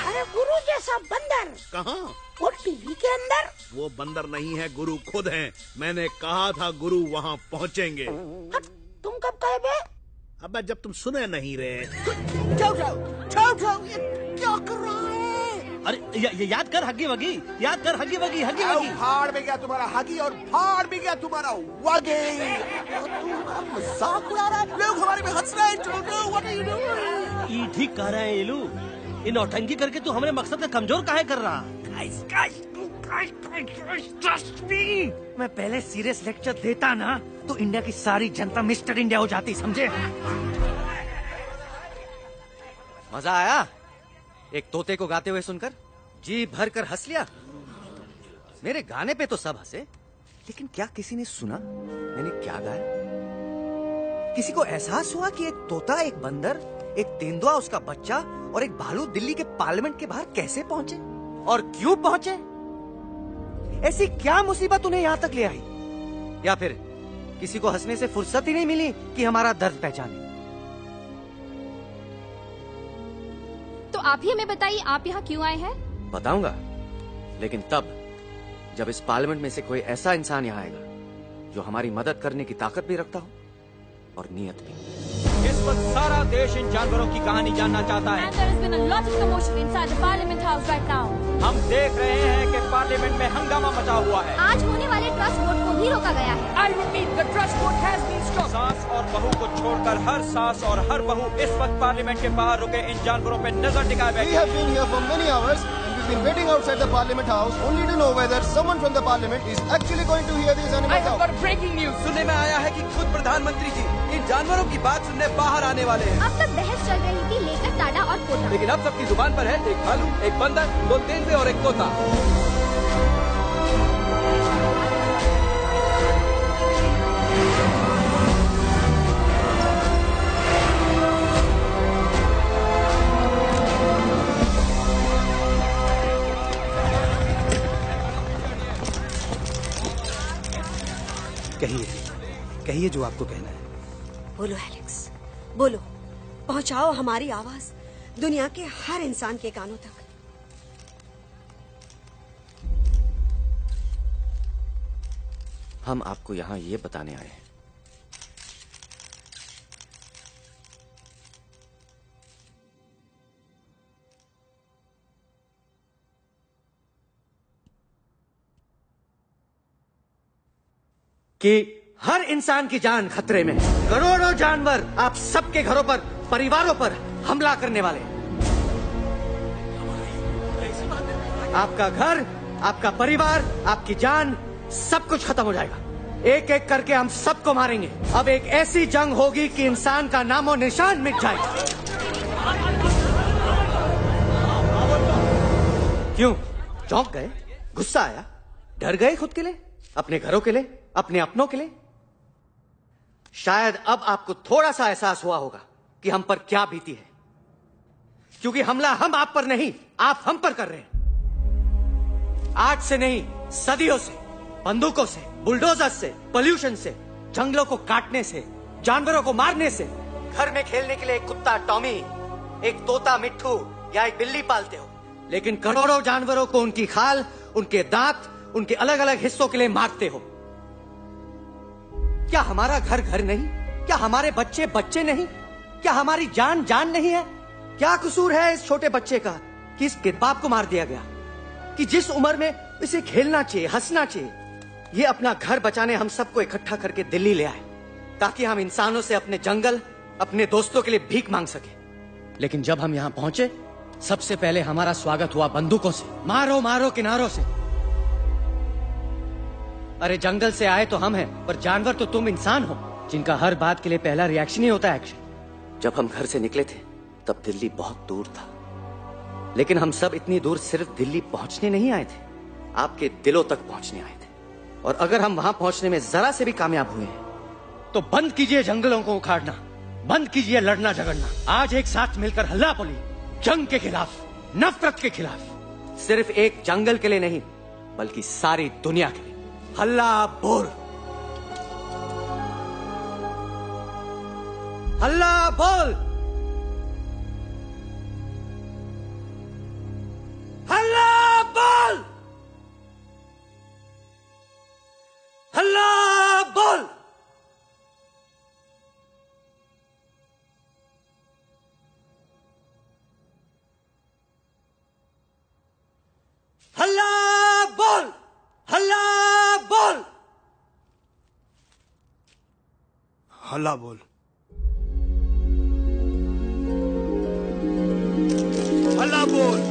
अरे गुरु जैसा बंदर कहाँ? वो टीवी के अंदर। वो बंदर नहीं है, गुरु खुद हैं। मैंने कहा था गुरु वहाँ पहुँचेंगे। तुम कब कहे बे? अबे जब तुम सुने नहीं रहे। जाओ ये क्या कर रहा है? अरे ये याद कर हगी वगी, याद कर हगी वगी। फाड़ भी गया तुम्हारा हगी और फाड़ भी गया तुम्हारा वगी। तुम मजाक उड़ा रहा है, लोग हमारे में हंस रहे हैं। What are you doing? ये ठीक कह रहे हैं ये लोग। इन नौटंकी करके तू हमारे मकसद का कमजोर काहे कर रहा? मैं पहले सीरियस लेक्चर देता ना तो इंडिया की सारी जनता मिस्टर इंडिया हो जाती, समझे? मजा आया एक तोते को गाते हुए सुनकर? जी भर कर हंस लिया। मेरे गाने पे तो सब हंसे, लेकिन क्या किसी ने सुना मैंने क्या गाया? किसी को एहसास हुआ कि एक तोता, एक बंदर, एक तेंदुआ, उसका बच्चा और एक भालू दिल्ली के पार्लियामेंट के बाहर कैसे पहुंचे और क्यों पहुंचे? ऐसी क्या मुसीबत उन्हें यहां तक ले आई? या फिर किसी को हंसने से फुर्सत ही नहीं मिली कि हमारा दर्द पहचाने? तो आप ही हमें बताइए, आप यहाँ क्यों आए हैं? बताऊंगा, लेकिन तब जब इस पार्लियामेंट में से कोई ऐसा इंसान यहाँ आएगा जो हमारी मदद करने की ताकत भी रखता हो और नीयत भी। इस वक्त सारा देश इन जानवरों की कहानी जानना चाहता है। And there has been a lot of commotion inside the Parliament House right now. हम देख रहे हैं कि पार्लियामेंट में हंगामा मचा हुआ है। आज होने वाले ट्रस्ट वोट को भी रोका गया है। I repeat, the trust vote has been stopped. सास और बहू को छोड़कर हर सास और हर बहू इस वक्त पार्लियामेंट के बाहर रुके इन जानवरों पे नजर टिकाए बैठे। We have been here for many hours and we've been waiting outside the Parliament House only to know whether someone from the Parliament is actually going to hear these animals out. I have got breaking news. सुनने में आया है कि खुद प्रधानमंत्री जी इन जानवरों की बात सुनने बाहर आने वाले हैं। अब तक बहस चल रही थी लेकर टाटा और पोटा, लेकिन अब सबकी जुबान पर है एक भालू, एक बंदर, 2 तेंदुए और एक तोता। कहिए जो आपको कहना है। बोलो एलेक्स, बोलो। पहुंचाओ हमारी आवाज दुनिया के हर इंसान के कानों तक। हम आपको यहाँ ये बताने आए हैं कि हर इंसान की जान खतरे में, करोड़ों जानवर आप सबके घरों पर, परिवारों पर हमला करने वाले। आपका घर, आपका परिवार, आपकी जान, सब कुछ खत्म हो जाएगा। एक एक करके हम सबको मारेंगे। अब एक ऐसी जंग होगी कि इंसान का नामो निशान मिट जाएगा। क्यों चौंक गए? गुस्सा आया? डर गए खुद के लिए, अपने घरों के लिए, अपने अपनों के लिए? शायद अब आपको थोड़ा सा एहसास हुआ होगा कि हम पर क्या बीती है, क्योंकि हमला हम आप पर नहीं, आप हम पर कर रहे हैं। आज से नहीं, सदियों से, बंदूकों से, बुलडोजर से, पोल्यूशन से, जंगलों को काटने से, जानवरों को मारने से। घर में खेलने के लिए एक कुत्ता टॉमी, एक तोता मिट्ठू या एक बिल्ली पालते हो, लेकिन करोड़ों जानवरों को उनकी खाल, उनके दांत, उनके अलग अलग हिस्सों के लिए मारते हो। क्या हमारा घर घर नहीं? क्या हमारे बच्चे बच्चे नहीं? क्या हमारी जान जान नहीं है? क्या कसूर है इस छोटे बच्चे का कि इस बाप को मार दिया गया, कि जिस उम्र में इसे खेलना चाहिए, हंसना चाहिए? ये अपना घर बचाने हम सबको इकट्ठा करके दिल्ली ले आए ताकि हम इंसानों से अपने जंगल, अपने दोस्तों के लिए भीख मांग सके। लेकिन जब हम यहाँ पहुंचे, सबसे पहले हमारा स्वागत हुआ बंदूकों से। मारो मारो किनारों से। अरे जंगल से आए तो हम हैं, पर जानवर तो तुम इंसान हो, जिनका हर बात के लिए पहला रिएक्शन ही होता है एक्शन। जब हम घर से निकले थे तब दिल्ली बहुत दूर था, लेकिन हम सब इतनी दूर सिर्फ दिल्ली पहुंचने नहीं आए थे, आपके दिलों तक पहुंचने आए थे। और अगर हम वहां पहुंचने में जरा से भी कामयाब हुए हैं तो बंद कीजिए जंगलों को उखाड़ना, बंद कीजिए लड़ना झगड़ना। आज एक साथ मिलकर हल्ला बोली, जंग के खिलाफ, नफरत के खिलाफ। सिर्फ एक जंगल के लिए नहीं, बल्कि सारी दुनिया के लिए। हल्ला बोल, हल्ला बोल, हल्ला बोल, हल्ला बोल। हल्ला बोल, हल्ला बोल, हल्ला बोल, हल्ला बोल।